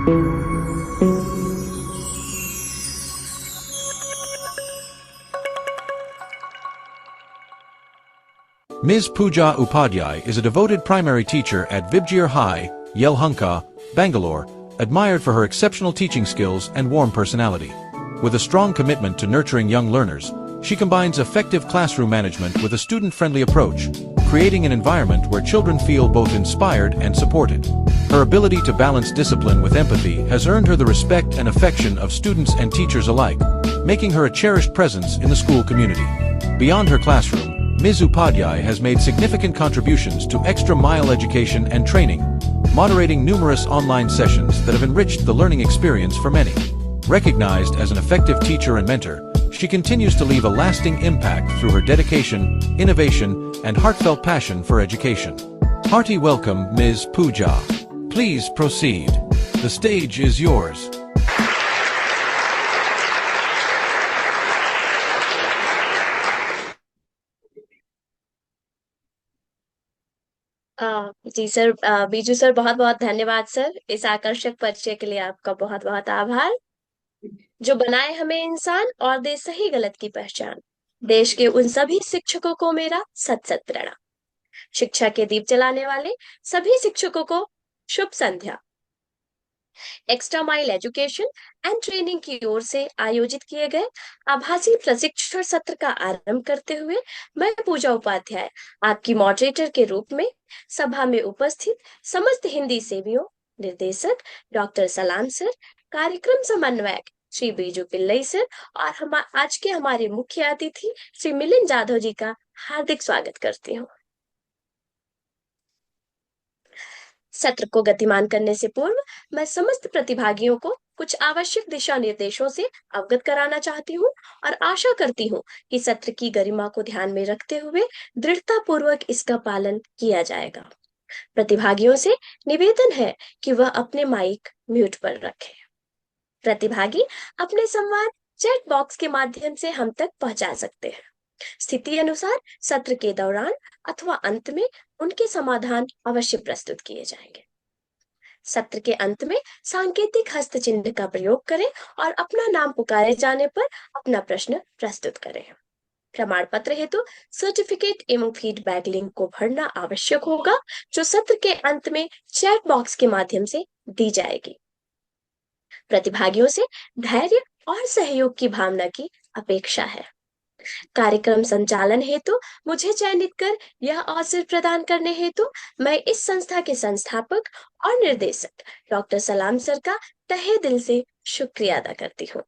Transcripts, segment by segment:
Ms. Pooja Upadhyay is a devoted primary teacher at Vibjir High, Yelhunka, Bangalore, admired for her exceptional teaching skills and warm personality. With a strong commitment to nurturing young learners, she combines effective classroom management with a student-friendly approach, creating an environment where children feel both inspired and supported. Her ability to balance discipline with empathy has earned her the respect and affection of students and teachers alike, making her a cherished presence in the school community. Beyond her classroom, Ms. Upadhyay has made significant contributions to extra-mile education and training, moderating numerous online sessions that have enriched the learning experience for many. Recognized as an effective teacher and mentor, she continues to leave a lasting impact through her dedication, innovation, and heartfelt passion for education. Hearty welcome, Ms. Pooja. Please proceed. The stage is yours. जी sir, Biju sir बहुत बहुत धन्यवाद sir. इस आकर्षक परिचय के लिए आपका बहुत बहुत आभार। जो बनाए हमें इंसान और दे सही गलत की पहचान, देश के उन सभी शिक्षकों को मेरा सत सत प्रणाम। शिक्षा के दीप जलाने वाले सभी शिक्षकों को शुभ संध्या। Extra mile education and training की ओर से आयोजित किए गए आभासी प्रशिक्षण सत्र का आरंभ करते हुए मैं पूजा उपाध्याय आपकी मॉडरेटर के रूप में सभा में उपस्थित समस्त हिंदी सेवियों, निर्देशक डॉक्टर सलाम सर, कार्यक्रम समन्वयक श्री बीजू पिल्लई सर और आज के हमारे मुख्य अतिथि श्री मिलिंद जाधव जी का हार्दिक स्वागत करती हूँ। सत्र को गतिमान करने से पूर्व मैं समस्त प्रतिभागियों को कुछ आवश्यक दिशा निर्देशों से अवगत कराना चाहती हूँ और आशा करती हूँ कि सत्र की गरिमा को ध्यान में रखते हुए दृढ़ता पूर्वक इसका पालन किया जाएगा। प्रतिभागियों से निवेदन है कि वह अपने माइक म्यूट पर रखें। प्रतिभागी अपने संवाद चैट बॉक्स के माध्यम से हम तक पहुंचा सकते हैं। स्थिति अनुसार सत्र के दौरान अथवा अंत में उनके समाधान अवश्य प्रस्तुत किए जाएंगे। सत्र के अंत में सांकेतिक हस्त चिन्ह का प्रयोग करें और अपना नाम पुकारे जाने पर अपना प्रश्न प्रस्तुत करें। प्रमाण पत्र हेतु सर्टिफिकेट एवं फीडबैक लिंक को भरना आवश्यक होगा, जो सत्र के अंत में चैट बॉक्स के माध्यम से दी जाएगी। प्रतिभागियों से धैर्य और सहयोग की भावना की अपेक्षा है। कार्यक्रम संचालन हेतु मुझे चयनित कर यह अवसर प्रदान करने हेतु मैं इस संस्था के संस्थापक और निर्देशक डॉक्टर सलाम सर का तहे दिल से शुक्रिया अदा करती हूँ।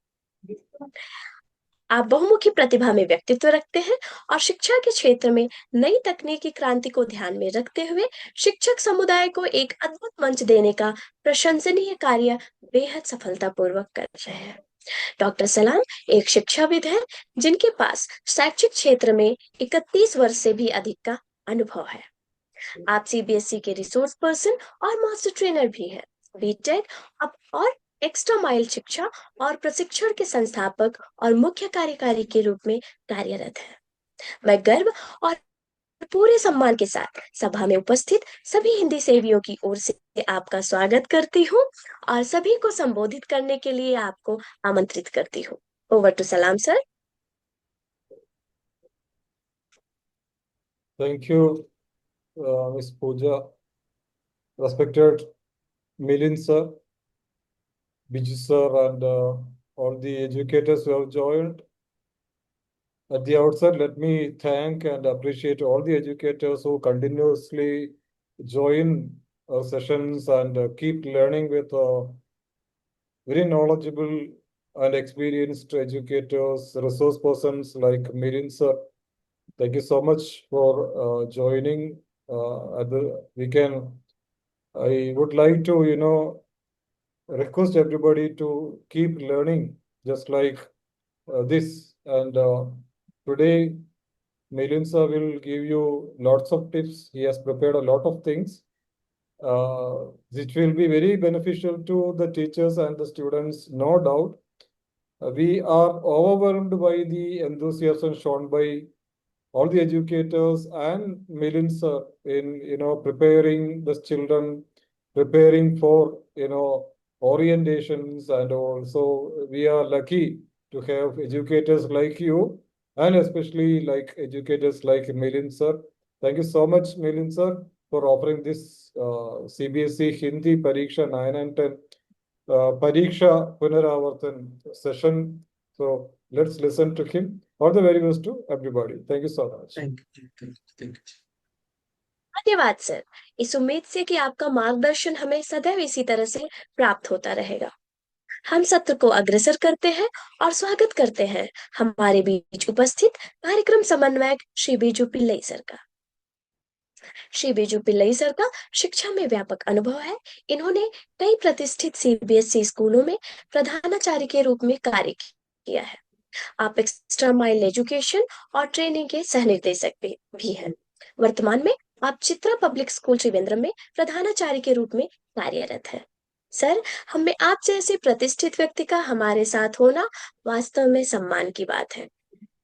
आप बहुमुखी प्रतिभा में व्यक्तित्व रखते हैं और शिक्षा के क्षेत्र में नई तकनीकी क्रांति को ध्यान में रखते हुए शिक्षक समुदाय को एक अद्भुत मंच देने का प्रशंसनीय कार्य बेहद सफलतापूर्वक कर रहे हैं। डॉक्टर सलाम एक शिक्षाविद हैं जिनके पास शैक्षिक क्षेत्र में 31 वर्ष से भी अधिक का अनुभव है। आप सीबीएसई के रिसोर्स पर्सन और मास्टर ट्रेनर भी हैं। बीटेक और एक्स्ट्रा माइल शिक्षा और प्रशिक्षण के संस्थापक और मुख्य कार्यकारी के रूप में कार्यरत हैं। मैं गर्व और पूरे सम्मान के साथ सभा में उपस्थित सभी हिंदी सेवियों की ओर से आपका स्वागत करती हूँ और सभी को संबोधित करने के लिए आपको आमंत्रित करती हूँ। ओवर टू सलाम sir. Thank you, Ms. Pooja. Respected Milind sir, Biju sir, and all the educators who have joined. At the outset, let me thank and appreciate all the educators who continuously join our sessions and keep learning with very knowledgeable and experienced educators, resource persons like Milind sir. Thank you so much for joining at the weekend. I would like to, request everybody to keep learning just like this. And today, Melinsa will give you lots of tips. He has prepared a lot of things, which will be very beneficial to the teachers and the students, no doubt. We are overwhelmed by the enthusiasm shown by all the educators and Melinsa in, preparing the children, preparing for, orientations, and also we are lucky to have educators like you, and especially like educators like Milind sir. Thank you so much, Milind sir, for offering this CBSE Hindi Pariksha 9 and 10 Pariksha Punaravartan session. So let's listen to him. All the very best to everybody. Thank you so much. Thank you. Thank you. धन्यवाद sir. इस उम्मीद से कि आपका मार्गदर्शन हमें सदैव इसी तरह से प्राप्त होता रहेगा। हम सत्र को अग्रसर करते हैं और स्वागत करते हैं हमारे बीच उपस्थित कार्यक्रम समन्वयक श्री बीजू पिल्लई सर का। श्री बीजू पिल्लई सर का शिक्षा में व्यापक अनुभव है। इन्होंने कई प्रतिष्ठित सीबीएसई स्कूलों में प्रधानाचार्य के रूप में कार्य किया है। आप एक्स्ट्रा माइल एजुकेशन और ट्रेनिंग के सहनिर्देशक भी हैं। वर्तमान में आप चित्रा पब्लिक स्कूल त्रिवेंद्रम में प्रधानाचार्य के रूप में कार्यरत हैं। सर, हमें आप जैसे प्रतिष्ठित व्यक्ति का हमारे साथ होना वास्तव में सम्मान की बात है।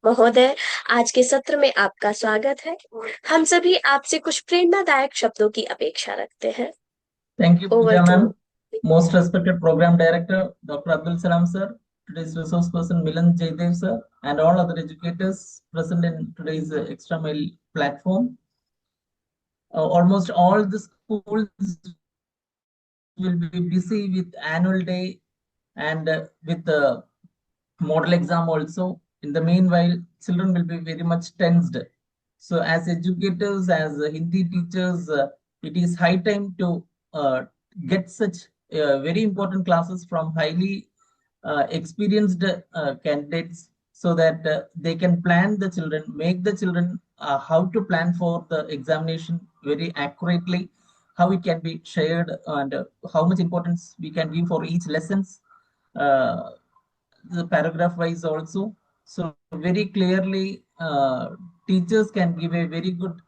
महोदय, आज के सत्र में आपका स्वागत है। हम सभी आपसे कुछ प्रेरणादायक शब्दों की अपेक्षा रखते हैं। Thank you, Over Pooja to ma'am. you. Most respected program director, Dr. Abdul Salam sir, today's resource person Milan Jaydev sir, and all other educators present in today's Extra Mile platform. Almost all the schools will be busy with annual day and with the model exam also. In the meanwhile, children will be very much tensed. So as educators, as Hindi teachers, it is high time to get such very important classes from highly experienced candidates, so that they can plan the children, make the children how to plan for the examination very accurately, how it can be shared, and how much importance we can give for each lessons, the paragraph wise also. So very clearly, teachers can give a very good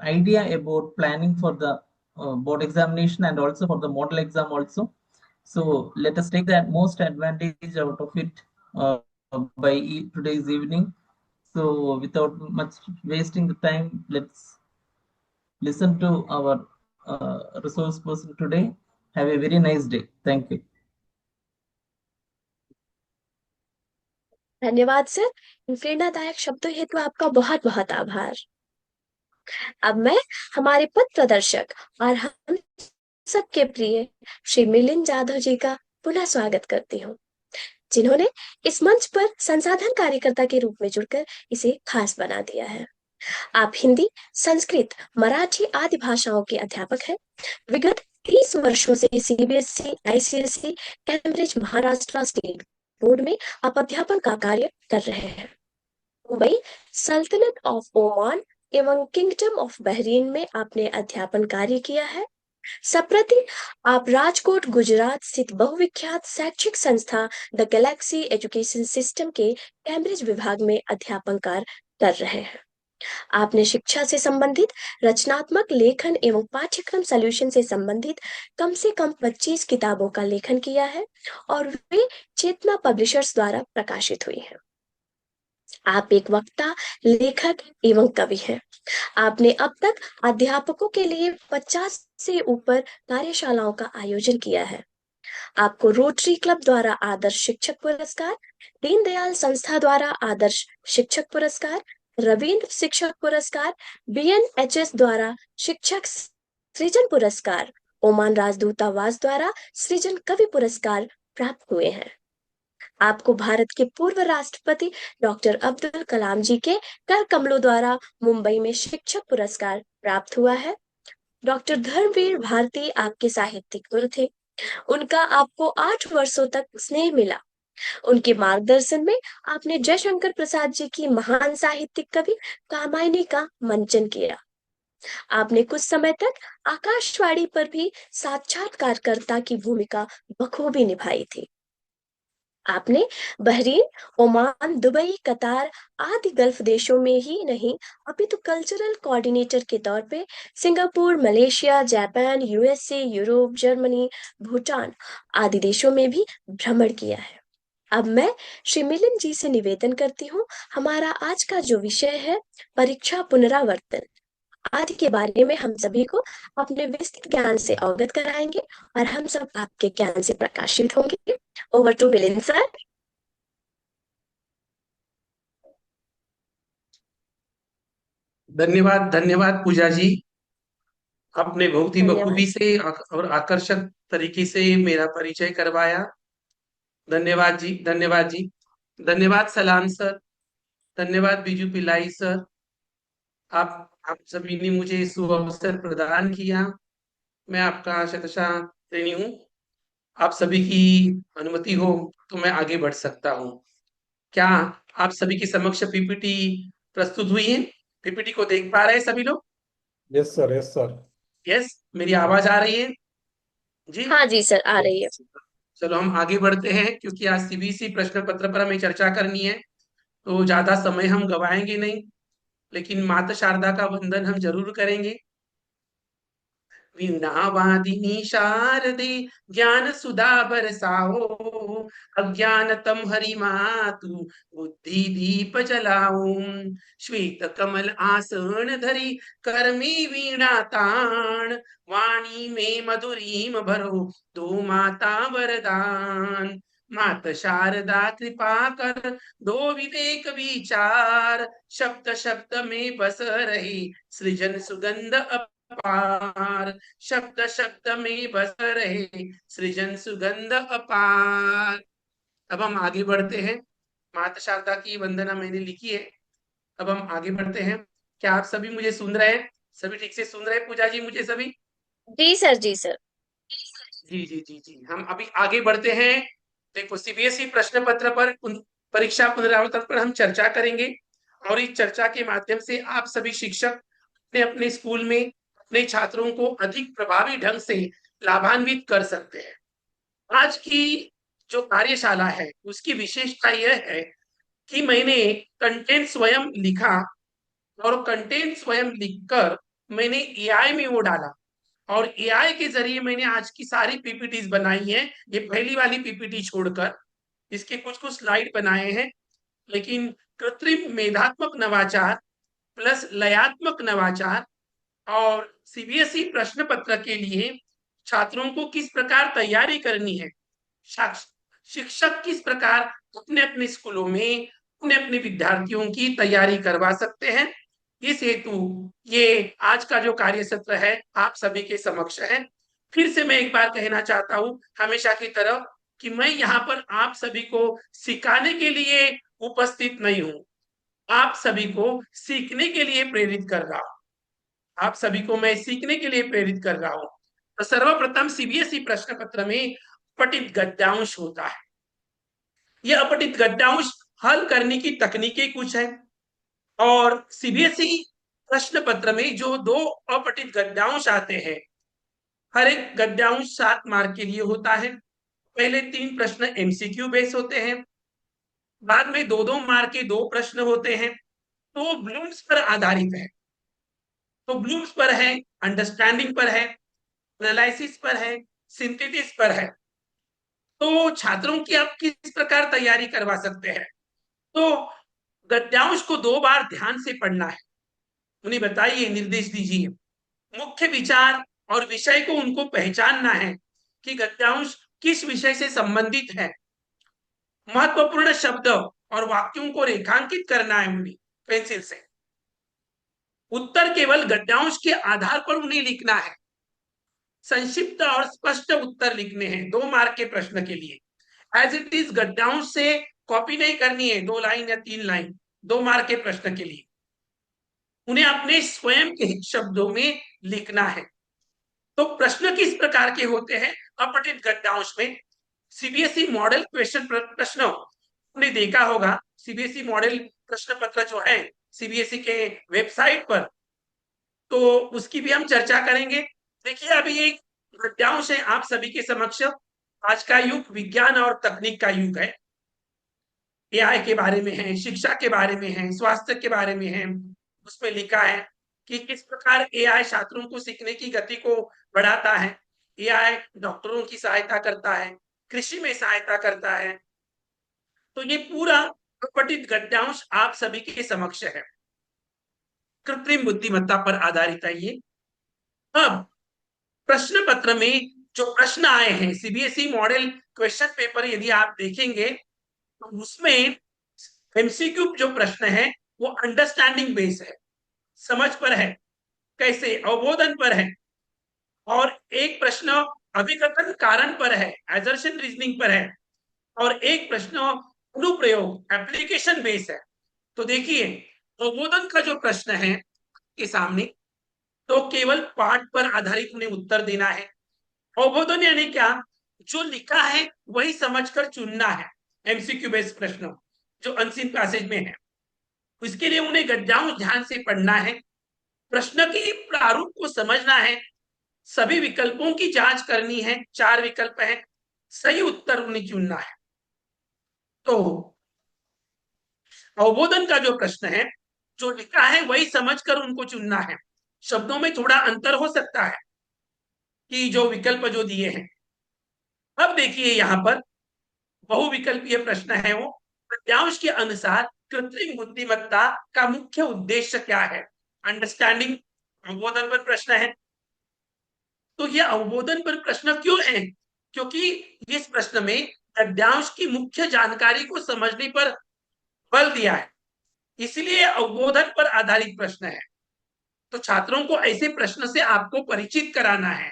idea about planning for the board examination and also for the model exam also. So let us take the most advantage out of it by today's evening. So without much wasting the time, let's listen to our resource person today. Have a very nice day. Thank you. धन्यवाद sir. इन प्रेरणादायक शब्दों हेतु आपका बहुत बहुत आभार। अब मैं हमारे पथ प्रदर्शक और हम सबके प्रिय श्री मिलिंद जाधव जी का पुनः स्वागत करती हूँ, जिन्होंने इस मंच पर संसाधन कार्यकर्ता के रूप में जुड़कर इसे खास बना दिया है। आप हिंदी, संस्कृत, मराठी आदि भाषाओं के अध्यापक हैं। विगत 30 वर्षों से CBSE, ICSE, Cambridge, Maharashtra state board में आप अध्यापन का कार्य कर रहे हैं। दुबई, सल्तनत ऑफ ओमान एवं किंगडम ऑफ बहरीन में आपने अध्यापन कार्य किया है। संप्रति आप राजकोट, गुजरात स्थित बहुविख्यात शैक्षिक संस्था द गैलेक्सी एजुकेशन सिस्टम के कैम्ब्रिज विभाग में अध्यापन कार्य कर रहे हैं। आपने शिक्षा से संबंधित रचनात्मक लेखन एवं पाठ्यक्रम सॉल्यूशन से संबंधित कम से कम 25 किताबों का लेखन किया है और वे चेतना पब्लिशर्स द्वारा प्रकाशित हुई हैं। आप एक वक्ता, लेखक एवं कवि हैं। आपने अब तक अध्यापकों के लिए 50 से ऊपर कार्यशालाओं का आयोजन किया है। आपको रोटरी क्लब द्वारा आदर्श शिक्षक पुरस्कार, दीनदयाल संस्था द्वारा आदर्श शिक्षक पुरस्कार, रविंद्र शिक्षक पुरस्कार, बीएनएचएस द्वारा शिक्षक सृजन पुरस्कार, ओमान राजदूतावास द्वारा सृजन कवि पुरस्कार प्राप्त हुए हैं। आपको भारत के पूर्व राष्ट्रपति डॉक्टर अब्दुल कलाम जी के कर कमलों द्वारा मुंबई में शिक्षक पुरस्कार प्राप्त हुआ है। डॉक्टर धर्मवीर भारती आपके साहित्यिक गुरु थे। उनका आपको 8 वर्षों तक स्नेह मिला। उनके मार्गदर्शन में आपने जयशंकर प्रसाद जी की महान साहित्यिक कवि कामायनी का मंचन किया। आपने कुछ समय तक आकाशवाणी पर भी साक्षात्कारकर्ता की भूमिका बखूबी निभाई थी। आपने बहरीन, ओमान, दुबई, कतार आदि गल्फ देशों में ही नहीं अपितु कल्चरल कोऑर्डिनेटर के तौर पे Singapore, Malaysia, Japan, USA, Europe, Germany, Bhutan आदि देशों में भी भ्रमण किया है। अब मैं श्री मिलिंद जी से निवेदन करती हूँ, हमारा आज का जो विषय है परीक्षा पुनरावर्तन, आदि के बारे में हम सभी को अपने विस्तृत ज्ञान से अवगत कराएंगे और हम सब आपके ज्ञान से प्रकाशित होंगे। Over to Milind sir. धन्यवाद धन्यवाद पूजा जी, आपने बहुत ही धन्यवाद। बखूबी से और आकर्षक तरीके से मेरा परिचय करवाया। धन्यवाद जी, धन्यवाद जी। धन्यवाद सलाम सर, धन्यवाद बीजू पिल्लाई सर। आप सभी ने मुझे सुअवसर प्रदान किया। मैं आपका शतशः ऋणी हूँ। आप सभी की अनुमति हो तो मैं आगे बढ़ सकता हूँ। क्या आप सभी के समक्ष पीपीटी प्रस्तुत हुई है? पीपीटी को देख पा रहे हैं सभी लोग? Yes, sir. Yes, sir. Yes, मेरी आवाज आ रही है जी? हाँ जी सर, आ रही है। चलो हम आगे बढ़ते हैं, क्योंकि आज सीबीएसई प्रश्न पत्र पर हमें चर्चा करनी है, तो ज्यादा समय हम गवाएंगे नहीं, लेकिन माता शारदा का वंदन हम जरूर करेंगे। वीणावादिनी शारदे ज्ञान सुधा बरसाओ, अज्ञानतम हरिमातु बुद्धि दीप जलाओ। श्वेत कमल आसन धरी करमी वीणा ताण, वाणी में मधुरीम भरो दो माता वरदान। मात शारदा कृपा कर दो विवेक विचार, शब्द शब्द में बस रही सृजन सुगंध अपार। शब्द शब्द में बस रहे सृजन सुगंध अपार। अब हम आगे बढ़ते हैं। माता शारदा की वंदना मैंने लिखी है। अब हम आगे बढ़ते हैं। क्या आप सभी मुझे सुन रहे हैं? सभी ठीक से सुन रहे हैं पूजा जी मुझे सभी? जी सर, जी सर। जी जी जी जी, हम अभी आगे बढ़ते हैं। देखो, सीबीएसई प्रश्न पत्र पर परीक्षा पुनरावर्तन पर हम चर्चा करेंगे, और इस चर्चा के माध्यम से आप सभी शिक्षक अपने अपने स्कूल में अपने छात्रों को अधिक प्रभावी ढंग से लाभान्वित कर सकते हैं। आज की जो कार्यशाला है उसकी विशेषता यह है कि मैंने कंटेंट स्वयं लिखा, और कंटेंट स्वयं लिखकर मैंने एआई में वो डाला, और एआई के जरिए मैंने आज की सारी पीपीटीज बनाई है। ये पहली वाली पीपीटी छोड़कर इसके कुछ कुछ स्लाइड बनाए हैं, लेकिन कृत्रिम मेधात्मक नवाचार प्लस लयात्मक नवाचार और सीबीएसई प्रश्न पत्र के लिए छात्रों को किस प्रकार तैयारी करनी है, शिक्षक किस प्रकार अपने अपने स्कूलों में अपने अपने विद्यार्थियों की तैयारी करवा सकते हैं, इस हेतु ये आज का जो कार्य सत्र है आप सभी के समक्ष है। फिर से मैं एक बार कहना चाहता हूं हमेशा की तरह कि मैं यहाँ पर आप सभी को सिखाने के लिए उपस्थित नहीं हूं, आप सभी को सीखने के लिए प्रेरित कर रहा हूं। आप सभी को मैं सीखने के लिए प्रेरित कर रहा हूं। तो सर्वप्रथम सीबीएसई प्रश्न पत्र में अपठित गद्यांश होता है। यह अपठित गद्यांश हल करने की तकनीकें कुछ है, और सीबीएसई प्रश्न पत्र में जो दो अपठित गद्यांश आते हैं, हर एक गद्यांश 7 मार्क के लिए होता है। पहले 3 प्रश्न एमसीक्यू बेस होते हैं, बाद में 2-2 मार्क के 2 प्रश्न होते हैं। तो ब्लूम्स पर आधारित है। तो ब्लूम्स पर है, अंडरस्टैंडिंग पर है, एनालिसिस पर है, सिंथेसिस पर है। तो छात्रों की आप किस प्रकार तैयारी करवा सकते हैं? तो गद्यांश को 2 बार ध्यान से पढ़ना है। उन्हें बताइए, निर्देश दीजिए, मुख्य विचार और विषय को उनको पहचानना है कि गद्यांश किस विषय से संबंधित है। महत्वपूर्ण शब्द और वाक्यों को रेखांकित करना है उन्हें पेंसिल से। उत्तर केवल गद्यांश के आधार पर उन्हें लिखना है। संक्षिप्त और स्पष्ट उत्तर लिखने हैं 2 मार्क के प्रश्न के लिए। एज इट इज गद्यांश से कॉपी नहीं करनी है 2 लाइन या 3 लाइन 2 मार्क के प्रश्न के लिए। उन्हें अपने स्वयं के शब्दों में लिखना है। तो प्रश्न किस प्रकार के होते हैं अपठित गद्यांश में? सीबीएसई मॉडल क्वेश्चन प्रश्न आपने देखा होगा। सीबीएसई मॉडल प्रश्न पत्र जो है सीबीएसई के वेबसाइट पर, तो उसकी भी हम चर्चा करेंगे। देखिए, अभी एक गद्यांश है आप सभी के समक्ष। आज का युग विज्ञान और तकनीक का युग है। एआई के बारे में है, शिक्षा के बारे में है, स्वास्थ्य के बारे में है। उसमें लिखा है कि किस प्रकार एआई छात्रों को सीखने की गति को बढ़ाता है। एआई डॉक्टरों की सहायता करता है, कृषि में सहायता करता है। तो ये पूरा अपठित गद्यांश आप सभी के समक्ष है। कृत्रिम बुद्धिमत्ता पर आधारित है ये। अब प्रश्न पत्र में जो प्रश्न आए हैं, सीबीएसई मॉडल क्वेश्चन पेपर यदि आप देखेंगे तो उसमें एमसीक्यू जो प्रश्न है वो अंडरस्टैंडिंग बेस है, समझ पर है, कैसे अवबोधन पर है, और एक प्रश्न अभिकथन कारण पर है, एजर्शन रीजनिंग पर है, और एक प्रश्न अनुप्रयोग एप्लीकेशन बेस है। तो देखिए अवबोधन का जो प्रश्न है के सामने, तो केवल पाठ पर आधारित उन्हें उत्तर देना है। अवबोधन यानी क्या, जो लिखा है वही समझकर चुनना है, एमसीक्यू बेस्ड प्रश्न जो अनसीन पैसेज में है। इसके लिए उन्हें गद्यांश ध्यान से पढ़ना है, प्रश्न के प्रारूप को समझना है, सभी विकल्पों की जांच करनी है, 4 विकल्प हैं, सही उत्तर उन्हें चुनना है। तो अवबोधन का जो प्रश्न है, जो लिखा है वही समझकर उनको चुनना है। शब्दों में थोड़ा अंतर हो सकता है कि जो विकल्प जो दिए हैं। अब देखिए यहाँ पर बहुविकल्पीय प्रश्न है वो, गद्यांश के अनुसार कृत्रिम बुद्धिमत्ता का मुख्य उद्देश्य क्या है, अंडरस्टैंडिंग अवबोधन पर प्रश्न है। तो यह अवबोधन पर प्रश्न क्यों है, क्योंकि इस प्रश्न में गद्यांश की मुख्य जानकारी को समझने पर बल दिया है, इसलिए अवबोधन पर आधारित प्रश्न है। तो छात्रों को ऐसे प्रश्न से आपको परिचित कराना है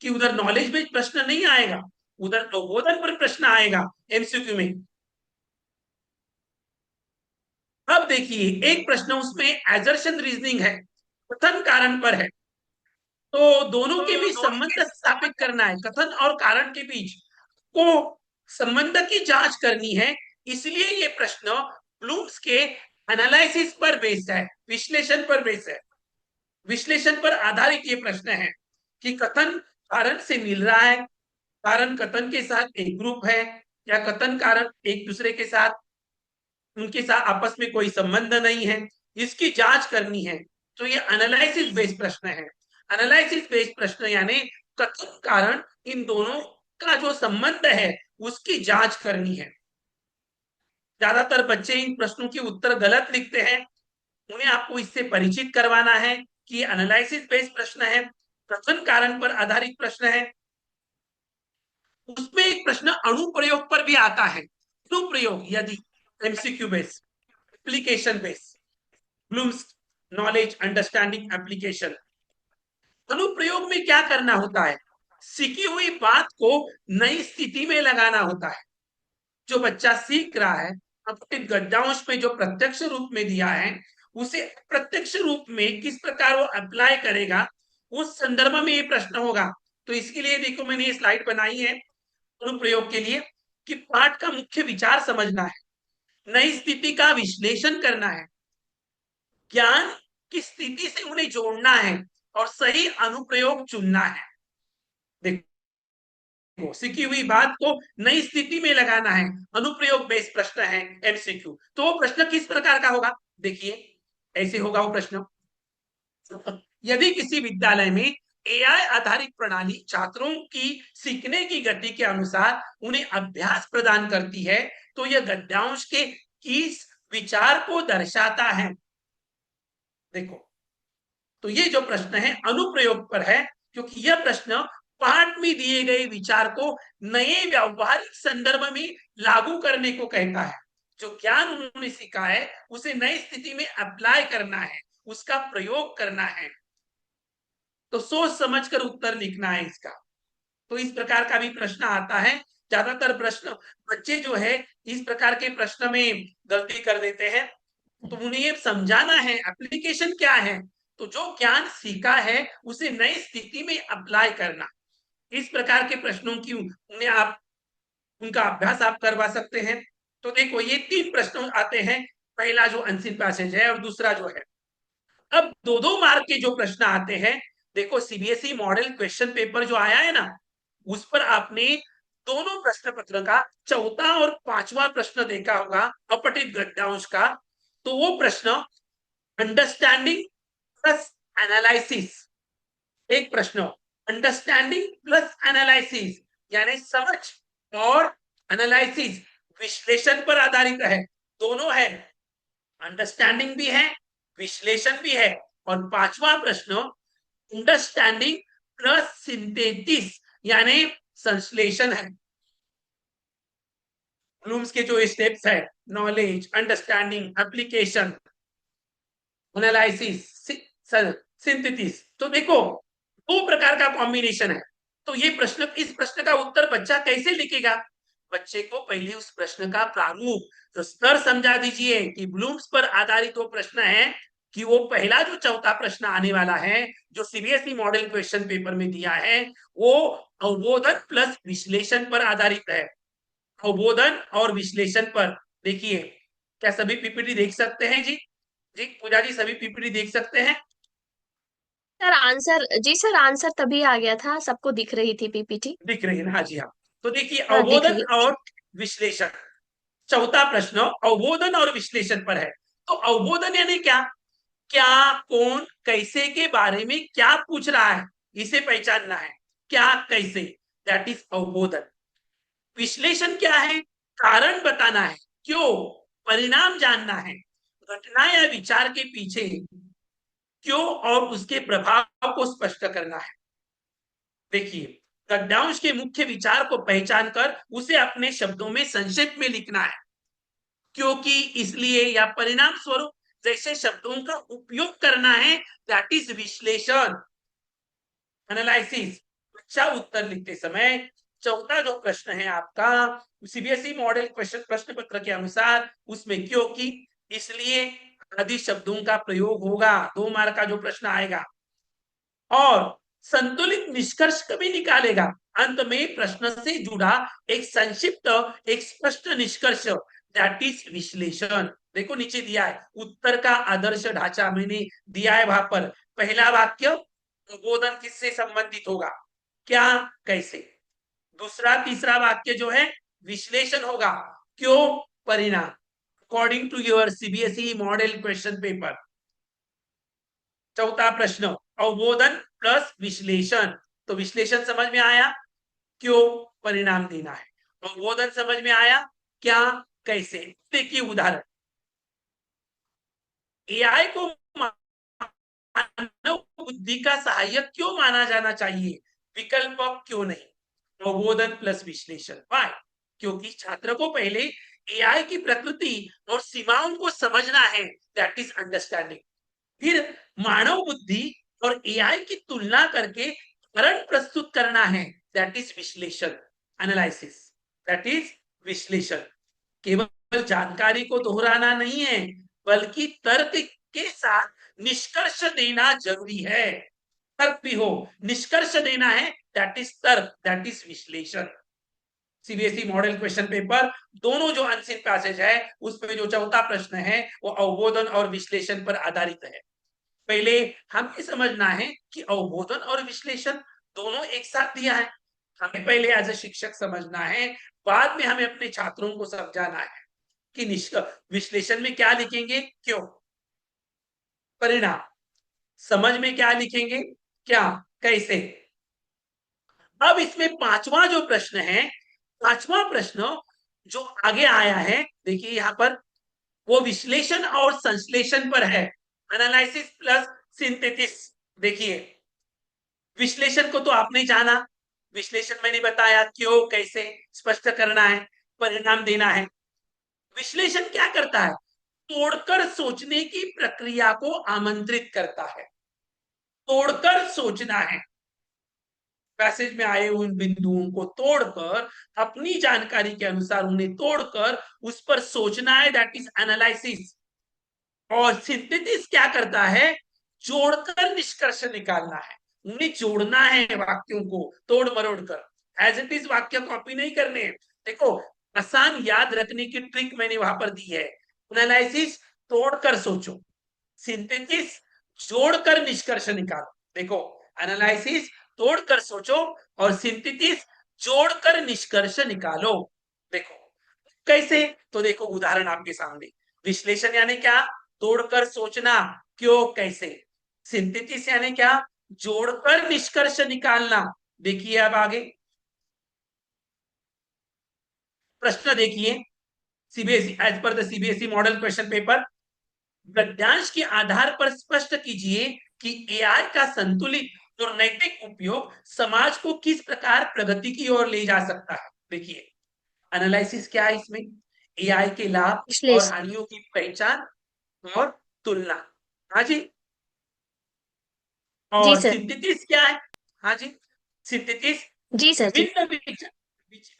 कि उधर नॉलेज बेस्ड प्रश्न नहीं आएगा, उधर अवबोधन पर प्रश्न आएगा एमसीक्यू में। अब देखिए एक प्रश्न उसमें एजर्शन रीजनिंग है, कथन कारण पर है। तो दोनों के बीच संबंध स्थापित करना है, कथन और कारण के बीच को संबंध की जांच करनी है, इसलिए ये प्रश्न ब्लूम्स के एनालिसिस पर बेस्ड है, विश्लेषण पर बेस्ड है, विश्लेषण पर आधारित ये प्रश्न है कि कथन कारण से मिल रहा है, कारण कथन के साथ एक ग्रुप है, या कथन कारण एक दूसरे के साथ, उनके साथ आपस में कोई संबंध नहीं है, इसकी जांच करनी है। तो ये एनालिसिस बेस्ड प्रश्न है। एनालिसिस बेस्ड प्रश्न यानी कथन कारण इन दोनों का जो संबंध है उसकी जांच करनी है। ज्यादातर बच्चे इन प्रश्नों के उत्तर गलत लिखते हैं, उन्हें आपको इससे परिचित करवाना है कि एनालिसिस बेस्ड प्रश्न है, कथन कारण पर आधारित प्रश्न है। उसमें एक प्रश्न अनुप्रयोग पर भी आता है, अनुप्रयोग यदि MCQ based, application based, Bloom's knowledge understanding application. अनुप्रयोग में क्या करना होता है, सीखी हुई बात को नई स्थिति में लगाना होता है। जो बच्चा सीख रहा है अपने गद्यांश में जो प्रत्यक्ष रूप में दिया है उसे प्रत्यक्ष रूप में किस प्रकार वो अप्लाई करेगा, उस संदर्भ में ये प्रश्न होगा। तो इसके लिए देखो मैंने ये स्लाइड बनाई है अनुप्रयोग के लिए कि पाठ का मुख्य विचार समझना है, नई स्थिति का विश्लेषण करना है, ज्ञान की स्थिति से उन्हें जोड़ना है और सही अनुप्रयोग चुनना है। देखो सीखी हुई बात को नई स्थिति में लगाना है, अनुप्रयोग बेस्ड प्रश्न है एमसीक्यू। तो वो प्रश्न किस प्रकार का होगा, देखिए ऐसे होगा वो प्रश्न। यदि किसी विद्यालय में एआई आधारित प्रणाली छात्रों की सीखने की गति के अनुसार उन्हें अभ्यास प्रदान करती है तो यह गद्यांश के किस विचार को दर्शाता है। देखो तो ये जो प्रश्न है अनुप्रयोग पर है, क्योंकि यह प्रश्न पाठ में दिए गए विचार को नए व्यावहारिक संदर्भ में लागू करने को कहता है। जो ज्ञान उन्होंने सीखा है उसे नई स्थिति में अप्लाई करना है, उसका प्रयोग करना है। तो सोच समझकर उत्तर लिखना है इसका। तो इस प्रकार का भी प्रश्न आता है। ज्यादातर प्रश्न बच्चे जो है इस प्रकार के प्रश्न में गलती कर देते हैं, तो उन्हें ये समझाना है एप्लीकेशन क्या है। तो जो ज्ञान सीखा है उसे नई स्थिति में अप्लाई करना, इस प्रकार के प्रश्नों की उन्हें आप उनका अभ्यास आप करवा सकते हैं। तो देखो ये 3 प्रश्न आते हैं, पहला जो अनसीन पैसेज है और दूसरा जो है। अब 2-2 मार्क के जो प्रश्न आते हैं, देखो सीबीएसई मॉडल क्वेश्चन पेपर जो आया है ना, उस पर आपने दोनों प्रश्न पत्र का चौथा और 5वां प्रश्न देखा होगा अपठित गद्यांश का। तो वो प्रश्न अंडरस्टैंडिंग प्लस एनालिसिस, एक प्रश्न अंडरस्टैंडिंग प्लस एनालिसिस यानी समझ और एनालिसिस विश्लेषण पर आधारित है। दोनों है, अंडरस्टैंडिंग भी है, विश्लेषण भी है, और पांचवा प्रश्न अंडरस्टैंडिंग प्लस सिंथेसिस यानी संश्लेषण है। ब्लूम्स के जो स्टेप्स है, knowledge, understanding, application, analysis, synthesis, तो देखो दो प्रकार का कॉम्बिनेशन है। तो ये प्रश्न, इस प्रश्न का उत्तर बच्चा कैसे लिखेगा? बच्चे को पहले उस प्रश्न का प्रारूप, तो स्तर समझा दीजिए कि ब्लूम्स पर आधारित वो प्रश्न है कि वो पहला जो चौथा प्रश्न आने वाला है जो सीबीएसई मॉडल क्वेश्चन पेपर में दिया है वो अवबोधन प्लस विश्लेषण पर आधारित है। अवबोधन और विश्लेषण पर। देखिए, क्या सभी पीपीटी देख सकते हैं जी? जी पूजा जी, सभी पीपीटी देख सकते हैं? सर आंसर, जी सर आंसर तभी आ गया था, सबको दिख रही थी पीपीटी। दिख रही है ना? हाँ जी हाँ। तो देखिए, हाँ दिख अवबोधन रही है। और विश्लेषण, चौथा प्रश्न अवबोधन और विश्लेषण पर है। तो अवबोधन यानी क्या? क्या, कौन, कैसे के बारे में क्या पूछ रहा है, इसे पहचानना है। क्या, कैसे, दैट इज अवबोधन। विश्लेषण क्या है? कारण बताना है, क्यों, परिणाम जानना है, घटना या विचार के पीछे क्यों और उसके प्रभाव को स्पष्ट करना है। देखिए, गद्यांश के मुख्य विचार को पहचान कर उसे अपने शब्दों में संक्षेप में लिखना है। क्योंकि, इसलिए या परिणाम स्वरूप जैसे शब्दों का उपयोग करना है, दैट इज विश्लेषण, एनालिसिस। अच्छा, उत्तर लिखते समय चौथा जो प्रश्न है आपका सीबीएसई मॉडल क्वेश्चन प्रश्न पत्र के अनुसार, उसमें क्योंकि, इसलिए आदि शब्दों का प्रयोग होगा। 2 मार्क का जो प्रश्न आएगा। और संतुलित निष्कर्ष कभी निकालेगा। अंत में प्रश्न से जुड़ा एक संक्षिप्त, एक स्पष्ट निष्कर्ष, दैट इज विश्लेषण। देखो नीचे दिया है उत्तर का आदर्श ढांचा, मैंने दिया है वहां पर। पहला वाक्य अवबोधन किससे संबंधित होगा, क्या, कैसे। दूसरा तीसरा वाक्य जो है विश्लेषण होगा, क्यों, परिणाम, according to your CBSE model question paper. चौथा प्रश्न अवबोधन प्लस विश्लेषण। तो विश्लेषण समझ में आया, क्यों, परिणाम देना है। अवबोधन समझ में आया, क्या, कैसे। देखिए उदाहरण, एआई को मानव बुद्धि का सहायक क्यों माना जाना चाहिए, विकल्प क्यों नहीं। अवबोधन प्लस विश्लेषण। वाई? क्योंकि छात्र को पहले एआई की प्रकृति और सीमाओं को समझना है, दैट इज अंडरस्टैंडिंग। फिर मानव बुद्धि और एआई की तुलना करके कारण प्रस्तुत करना है, दैट इज विश्लेषण, एनालिसिस, दैट इज विश्लेषण। केवल जानकारी को दोहराना नहीं है, बल्कि तर्क के साथ निष्कर्ष देना जरूरी है। तर्क भी हो, निष्कर्ष देना है, दैट इज तर्क, दैट इज विश्लेषण। सीबीएसई मॉडल क्वेश्चन पेपर दोनों जो अनसीन पैसेज है उसमें जो चौथा प्रश्न है वो अवबोधन और विश्लेषण पर आधारित है। पहले हमें समझना है कि अवबोधन और विश्लेषण दोनों एक साथ दिया है। हमें पहले एज अ शिक्षक समझना है, बाद में हमें अपने छात्रों को समझाना है कि विश्लेषण में क्या लिखेंगे, क्यों, परिणाम, समझ में क्या लिखेंगे, क्या, कैसे। अब इसमें पांचवा जो प्रश्न है, पांचवा प्रश्न जो आगे आया है, देखिए यहां पर वो विश्लेषण और संश्लेषण पर है, एनालिसिस प्लस सिंथेसिस। देखिए, विश्लेषण को तो आपने जाना, विश्लेषण मैंने बताया, क्यों, कैसे, स्पष्ट करना है, परिणाम देना है। विश्लेषण क्या करता है, तोड़कर सोचने की प्रक्रिया को आमंत्रित करता है। तोड़कर सोचना है, पैसेज में आए उन बिंदुओं को तोड़कर, अपनी जानकारी के अनुसार उन्हें तोड़कर उस पर सोचना है, दैट इज एनालिसिस। और सिंथेसिस क्या करता है, जोड़कर निष्कर्ष निकालना है, उन्हें जोड़ना है वाक्यों को तोड़ मरोड़ कर, एज इट इज वाक्य कॉपी नहीं करने। देखो, आसान याद रखने की ट्रिक मैंने वहां पर दी है। एनालिसिस तोड़कर सोचो, सिंथेसिस जोड़कर निष्कर्ष निकालो। देखो, एनालिसिस तोड़कर सोचो और सिंथेसिस जोड़कर निष्कर्ष निकालो। देखो कैसे, तो देखो उदाहरण आपके सामने। विश्लेषण यानी क्या, तोड़कर सोचना, क्यों, कैसे। सिंथेसिस यानी क्या, जोड़कर निष्कर्ष निकालना। देखिए अब आगे प्रश्न देखिए, CBSE as per the CBSE model question paper, गद्यांश के आधार पर स्पष्ट कीजिए कि एआई का संतुलित और नैतिक उपयोग समाज को किस प्रकार प्रगति की ओर ले जा सकता है। देखिए एनालिसिस क्या है इसमें, एआई के लाभ और विश्लेषण। हानियों की पहचान और तुलना। हाँ जी। जी और सर। सिंथेसिस क्या है? हाँ जी, सिंथेसिस जी सर जी।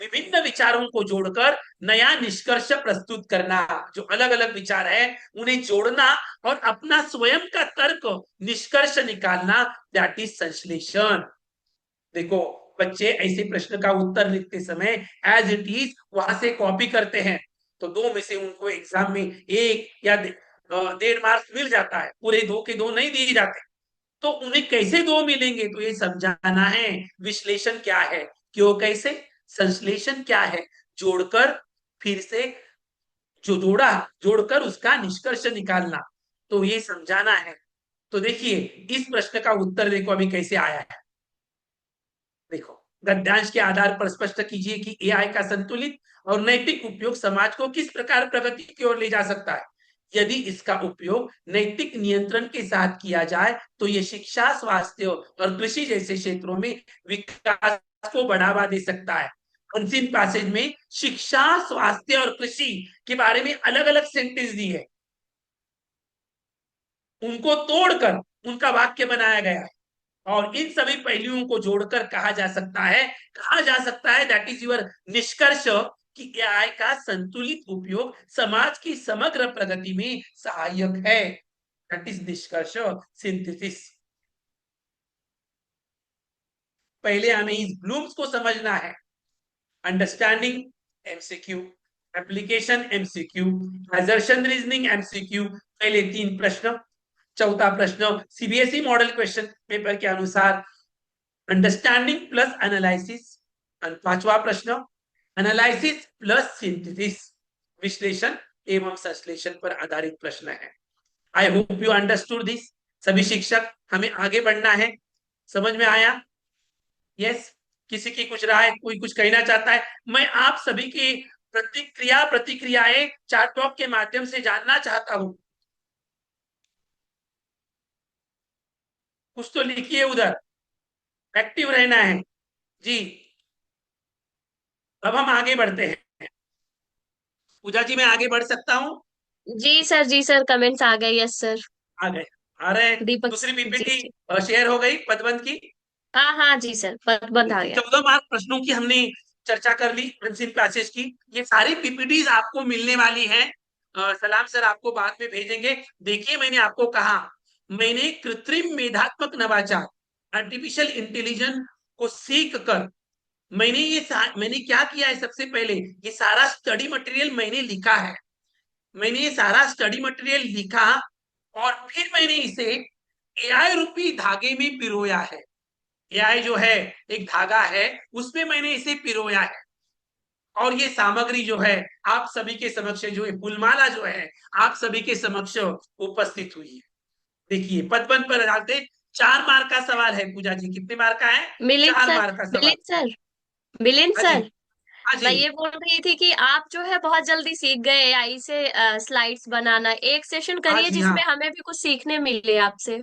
विभिन्न विचारों को जोड़कर नया निष्कर्ष प्रस्तुत करना। जो अलग अलग विचार है उन्हें जोड़ना और अपना स्वयं का तर्क निष्कर्ष निकालना, दैट इज संश्लेषण। देखो बच्चे ऐसे प्रश्न का उत्तर लिखते समय एज इट इज वहां से कॉपी करते हैं, तो 2 में से उनको एग्जाम में 1 या 1.5 मार्क्स मिल जाता है, पूरे 2 के 2 नहीं दिए जाते। तो उन्हें कैसे 2 मिलेंगे, तो ये समझाना है। विश्लेषण क्या है, क्यों, कैसे, संश्लेषण क्या है, जोड़कर फिर से जो जोड़कर उसका निष्कर्ष निकालना, तो ये समझाना है। तो देखिए इस प्रश्न का उत्तर देखो अभी कैसे आया है। देखो गद्यांश के आधार पर स्पष्ट कीजिए कि एआई का संतुलित और नैतिक उपयोग समाज को किस प्रकार प्रगति की ओर ले जा सकता है। यदि इसका उपयोग नैतिक नियंत्रण के साथ किया जाए तो यह शिक्षा, स्वास्थ्य और कृषि जैसे क्षेत्रों में विकास को बढ़ावा दे सकता है। अंतिम पैसेज में शिक्षा, स्वास्थ्य और कृषि के बारे में अलग अलग सेंटेंस दी है, उनको तोड़कर उनका वाक्य बनाया गया है और इन सभी पहलुओं को जोड़कर कहा जा सकता है दैट इज योर निष्कर्ष कि एआई का संतुलित उपयोग समाज की समग्र प्रगति में सहायक है। दैट इज निष्कर्ष, सिंथेसिस। पहले हमें इस ब्लूम्स को समझना है। Understanding MCQ, application MCQ, assertion reasoning MCQ, पहले 3 प्रश्न। चौथा प्रश्न सीबीएसई मॉडल क्वेश्चन पेपर के अनुसार अंडरस्टैंडिंग प्लस एनालिसिस। 5वां प्रश्न एनालिसिस प्लस सिंथेसिस, विश्लेषण एवं संश्लेषण पर आधारित प्रश्न है। I hope you understood this. सभी शिक्षक हमें आगे बढ़ना है, समझ में आया? यस। किसी की कुछ राय, कोई कुछ कहना चाहता है? मैं आप सभी की प्रतिक्रियाएं चैट बॉक्स के माध्यम से जानना चाहता हूं। कुछ तो लिखिए उधर, एक्टिव रहना है जी। अब हम आगे बढ़ते हैं। पूजा जी मैं आगे बढ़ सकता हूँ? जी सर कमेंट्स आ गए। Yes sir. आ गए, आ रहे हैं। दीपक। दूसरी जी पीपीटी जी। शेयर हो गई पदबंध की। हाँ हाँ जी सर, बंद आ गया। 14 मार्क प्रश्नों की हमने चर्चा कर ली, प्रिंसिपल क्लासेस की। ये सारी पीपीटीज आपको मिलने वाली है। सलाम सर आपको बाद में भेजेंगे। देखिए मैंने आपको कहा, मैंने कृत्रिम मेधात्मक नवाचार, आर्टिफिशियल इंटेलिजेंस को सीख कर मैंने क्या किया है, सबसे पहले ये सारा स्टडी मटेरियल मैंने लिखा है। मैंने ये सारा स्टडी मटेरियल लिखा और फिर मैंने इसे एआई रूपी धागे में पिरोया है। एआई जो है एक धागा है, उसमें मैंने इसे पिरोया है और ये सामग्री जो है आप सभी के समक्ष, जो है फूलमाला जो है आप सभी के समक्ष उपस्थित हुई है। देखिए पदबंध पर डालते 4 मार्क का सवाल है। पूजा जी कितने मार्क का है? मिलिंद 4 सर। मार्क का सवाल। मिलिंद सर। मिलिंद हाँ जी, सर। हाँ मैं जी, ये बोल रही थी कि आप जो है बहुत जल्दी सीख गए एआई से स्लाइड्स बनाना। एक सेशन हाँ करिए जी, हाँ। जिसमें हमें भी कुछ सीखने मिले आपसे।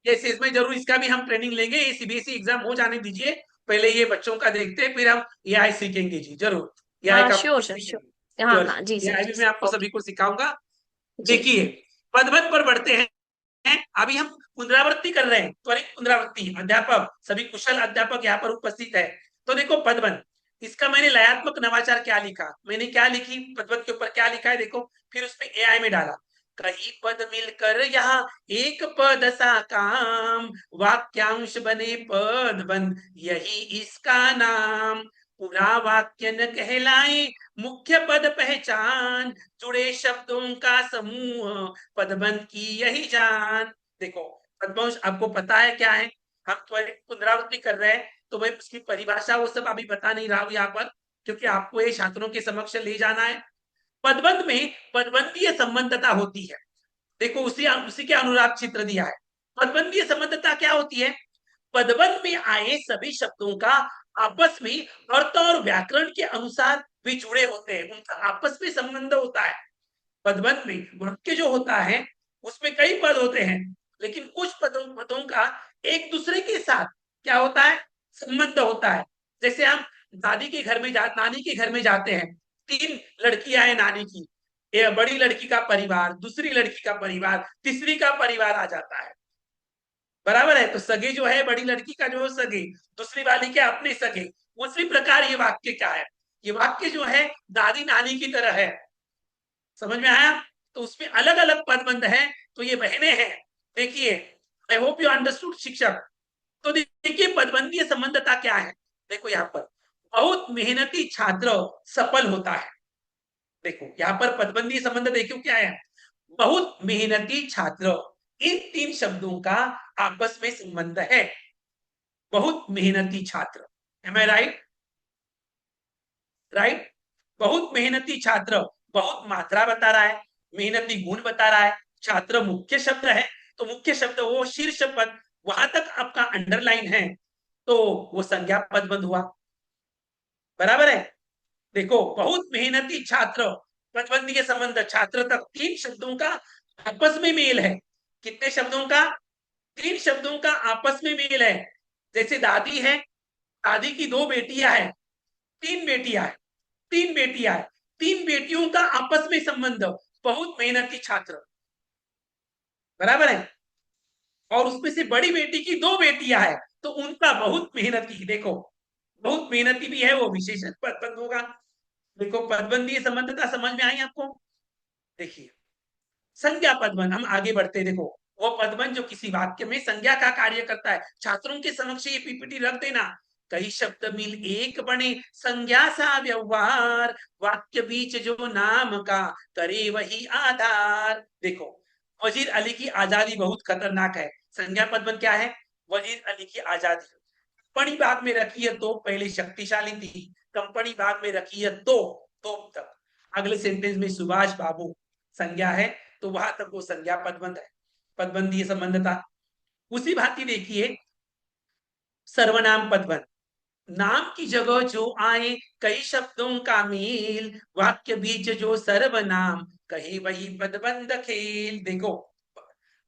यस, इसमें जरूर इसका भी हम ट्रेनिंग लेंगे। ये सीबीएसई एग्जाम हो जाने दीजिए, पहले ये बच्चों का देखते हैं, फिर हम एआई सीखेंगे जी, जरूर एआई हाँ का श्योर सर श्योर। सीखेंगे। हाँ श्योर, हाँ जी सर एआई जी भी मैं आपको सर। सभी ओके। को सिखाऊंगा। जी। देखिए पदबंध पर बढ़ते हैं। अभी हम पुनरावृत्ति कर रहे हैं, त्वरित पुनरावृत्ति। अध्यापक, सभी कुशल अध्यापक यहाँ पर उपस्थित है। तो देखो पदबंध, इसका मैंने लयात्मक नवाचार क्या लिखा, मैंने क्या लिखी पदबंध के ऊपर क्या लिखा है देखो, फिर उसमें एआई में डाला। कई पद मिलकर यहाँ एक पद सा काम, वाक्यांश बने पद बंद, यही इसका नाम। पूरा वाक्य न कहलाए, मुख्य पद पहचान, जुड़े शब्दों का समूह, पदबंध की यही जान। देखो पदवंश आपको पता है क्या है, हम त्वरित पुनरावृत्ति कर रहे हैं, तो मैं उसकी परिभाषा वो सब अभी बता नहीं रहा हूं यहाँ पर, क्योंकि आपको ये छात्रों के समक्ष ले जाना है। पदबंध में पदबंधीय संबंधता होती है। देखो उसी के अनुराग चित्र दिया है। पदबंधीय संबंधता क्या होती है? पदबंध में आए सभी शब्दों का आपस में अर्थ और व्याकरण के अनुसार भी जुड़े होते हैं, उनका आपस में संबंध होता है। पदबंध में वाक्य जो होता है उसमें कई पद होते हैं, लेकिन कुछ पदों का एक दूसरे के साथ क्या होता है, संबंध होता है। जैसे हम दादी के घर में नानी के घर में जाते हैं, 3 लड़कियां हैं नानी की, बड़ी लड़की का परिवार, दूसरी लड़की का परिवार, तीसरी का परिवार आ जाता है, बराबर है। तो सगे जो है, बड़ी लड़की का जो सगे, दूसरी वाली के अपने सगे। उसी प्रकार ये वाक्य क्या है, ये वाक्य जो है दादी नानी की तरह है। समझ में आया? तो उसमें अलग अलग पदबंध है, तो ये बहनें हैं। देखिए, आई होप यू अंडरस्टूड शिक्षक। तो देखिए पदबंधीय संबंधता क्या है। देखो यहाँ पर, बहुत मेहनती छात्र सफल होता है। देखो यहाँ पर पदबंधीय संबंध देखो क्या है, बहुत मेहनती छात्र, इन 3 शब्दों का आपस में संबंध है। बहुत मेहनती छात्र, एम आई राइट? राइट। बहुत मेहनती छात्र, बहुत मात्रा बता रहा है, मेहनती गुण बता रहा है, छात्र मुख्य शब्द है, तो मुख्य शब्द वो शीर्ष पद, वहां तक आपका अंडरलाइन है, तो वो संज्ञा पदबंध हुआ, बराबर है। देखो बहुत मेहनती छात्र, पदबंधीय संबंध, छात्र तक 3 शब्दों का आपस में मेल है। कितने शब्दों का? 3 शब्दों का आपस में मेल है। जैसे दादी है, दादी की 2 बेटियां हैं, 3 बेटियां हैं, 3 बेटियां हैं, 3 बेटियों का आपस में संबंध, बहुत मेहनती छात्र, बराबर है। और उसमें से बड़ी बेटी की 2 बेटियां हैं, तो उनका बहुत मेहनती, देखो बहुत मेहनती भी है, वो विशेषण पदबंध होगा। देखो पदबंधीय संबंधता समझ में आई आपको? देखिए संज्ञा पदबंध, हम आगे बढ़ते हैं। देखो वो पदबंध जो किसी वाक्य में संज्ञा का कार्य करता है। छात्रों के समक्ष ये पीपीटी रख देना। कई शब्द मिल एक बने, संज्ञा सा व्यवहार, वाक्य बीच जो नाम का करे वही आधार। देखो वजीर अली की आजादी बहुत खतरनाक है, संज्ञा पदबंध क्या है? वजीर अली की आजादी। कंपनी भाग में रखी है तो पहले शक्तिशाली थी, कंपनी भाग में रखी है तो तक। अगले सेंटेंस में सुभाष बाबू संज्ञा है, तो वहां तक वो संज्ञा पदबंध है, पदबंधीय संबंधता। उसी भांति देखिए सर्वनाम पदबंध, नाम की जगह जो आए कई शब्दों का मेल, वाक्य बीच जो सर्वनाम कहे वही पदबंध खेल। देखो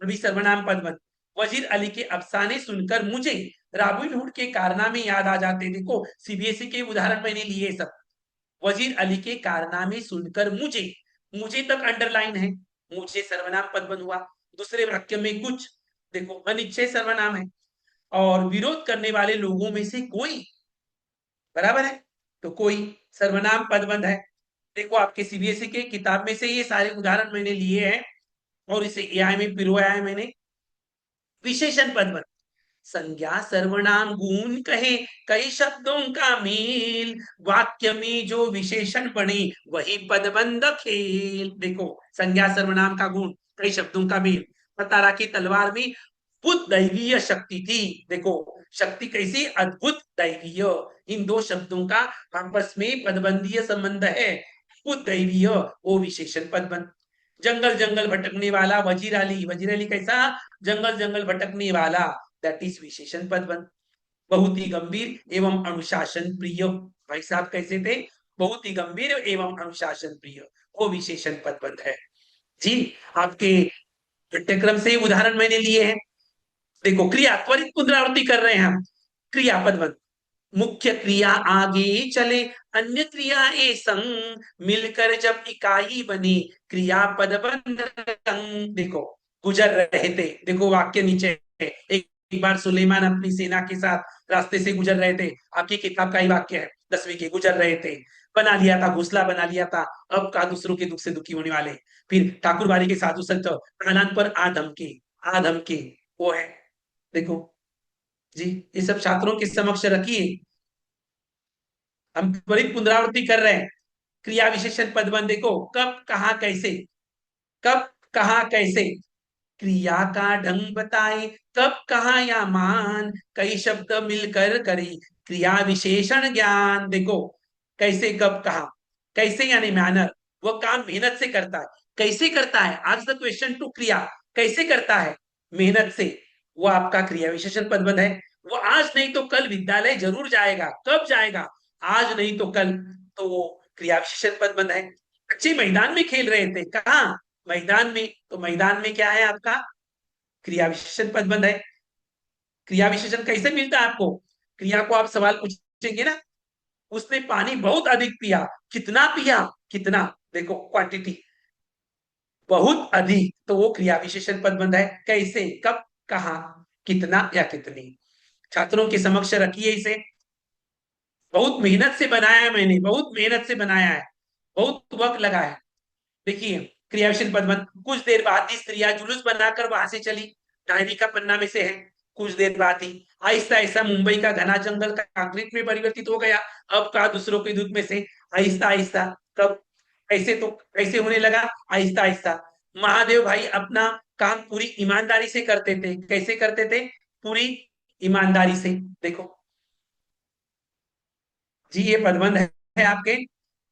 अभी सर्वनाम पदबंध, वजीर अली के अफसाने सुनकर मुझे रॉबिन हुड के कारनामे याद आ जाते। देखो सीबीएसई के उदाहरण मैंने लिए सब। वजीर अली के कारनामे सुनकर मुझे, मुझे तक अंडरलाइन है, मुझे सर्वनाम पदबंध हुआ। दूसरे वाक्य में कुछ, देखो अनिश्चय सर्वनाम है, और विरोध करने वाले लोगों में से कोई, बराबर है, तो कोई सर्वनाम पदबंध है। देखो आपके सीबीएसई के किताब में से ये सारे उदाहरण मैंने लिए हैं, और इसे एआई में पिरोया है मैंने। विशेषण पदबंध, संज्ञा सर्वनाम गुण कहे कई शब्दों का मेल, वाक्य में जो विशेषण बने वही पदबंध खेल। देखो संज्ञा सर्वनाम का गुण, कई शब्दों का मेल, बता रहा कि तलवार में अद्भुत दैवीय शक्ति थी। देखो शक्ति कैसी? अद्भुत दैवीय। इन 2 शब्दों का आपस में पदबंधीय संबंध है, अद्भुत दैवीय, वो विशेषण पदबंध। जंगल जंगल भटकने वाला वजीर अली, वजीर अली कैसा? जंगल जंगल भटकने वाला, दैट इज विशेषण पदबंध। बहुत ही गंभीर एवं अनुशासन प्रिय, भाई साहब कैसे थे? बहुत ही गंभीर एवं अनुशासन प्रिय, वो विशेषण पदबंध है जी। आपके पाठ्यक्रम से उदाहरण मैंने लिए हैं। देखो क्रिया, त्वरित पुनरावृत्ति कर रहे हैं हम। क्रिया पदबंध, मुख्य क्रिया आगे चले अन्य क्रियाएं संग, मिलकर जब इकाई बनी क्रिया पदबंध रंग। देखो गुजर रहे थे, देखो वाक्य नीचे है। एक बार सुलेमान अपनी सेना के साथ रास्ते से गुजर रहे थे, आपकी किताब का ही वाक्य है 10वीं के। गुजर रहे थे, बना लिया था, घोंसला बना लिया था, अब का दूसरों के दुख से दुखी होने वाले। फिर ठाकुरबाड़ी के साधु संत आनंद पर आ धमके, वो है। देखो जी, ये सब छात्रों के समक्ष रखिए, हम त्वरित पुनरावृत्ति कर रहे हैं। क्रिया विशेषण पदबंध, देखो कब कहा कैसे, कब कहा कैसे, क्रिया का ढंग बताए कब कहा या मान, कई शब्द मिलकर करे क्रिया विशेषण ज्ञान। देखो कैसे, कब कहा, कैसे यानी मैनर, वो काम मेहनत से करता है। कैसे करता है? आज द क्वेश्चन टू क्रिया, कैसे करता है? मेहनत से, वो आपका क्रिया विशेषण पदबंध है। वो आज नहीं तो कल विद्यालय जरूर जाएगा। कब जाएगा? आज नहीं तो कल, तो वो क्रिया विशेषण पदबंध है। बच्चे मैदान में खेल रहे थे, कहा? मैदान में, तो मैदान में क्या है आपका, क्रिया विशेषण पदबंध है। क्रिया विशेषण कैसे मिलता है आपको, क्रिया को आप सवाल पूछेंगे ना, उसने पानी बहुत अधिक पिया, कितना पिया, कितना, देखो क्वांटिटी, बहुत अधिक, तो वो क्रिया विशेषण पदबंध है। कैसे, कब, कहा, कितना या कितनी। छात्रों के समक्ष रखिए इसे, बहुत मेहनत से बनाया है मैंने, बहुत मेहनत से बनाया है, बहुत वक्त लगा है। देखिए क्रिया विशेषण पदबंध, कुछ देर बाद ही स्त्रियां जुलूस बनाकर वहां से चली, डायरी का पन्ना में से है। कुछ देर बाद ही आहिस्ता आहिस्ता मुंबई का घना जंगल कंक्रीट में परिवर्तित हो गया। अब कहा दूसरों के दूध में से, आहिस्ता आहिस्ता, कब, ऐसे तो ऐसे होने लगा, आहिस्ता आहिस्ता। महादेव भाई अपना काम पूरी ईमानदारी से करते थे। कैसे करते थे, पूरी ईमानदारी से। देखो जी, ये पदबंध है आपके,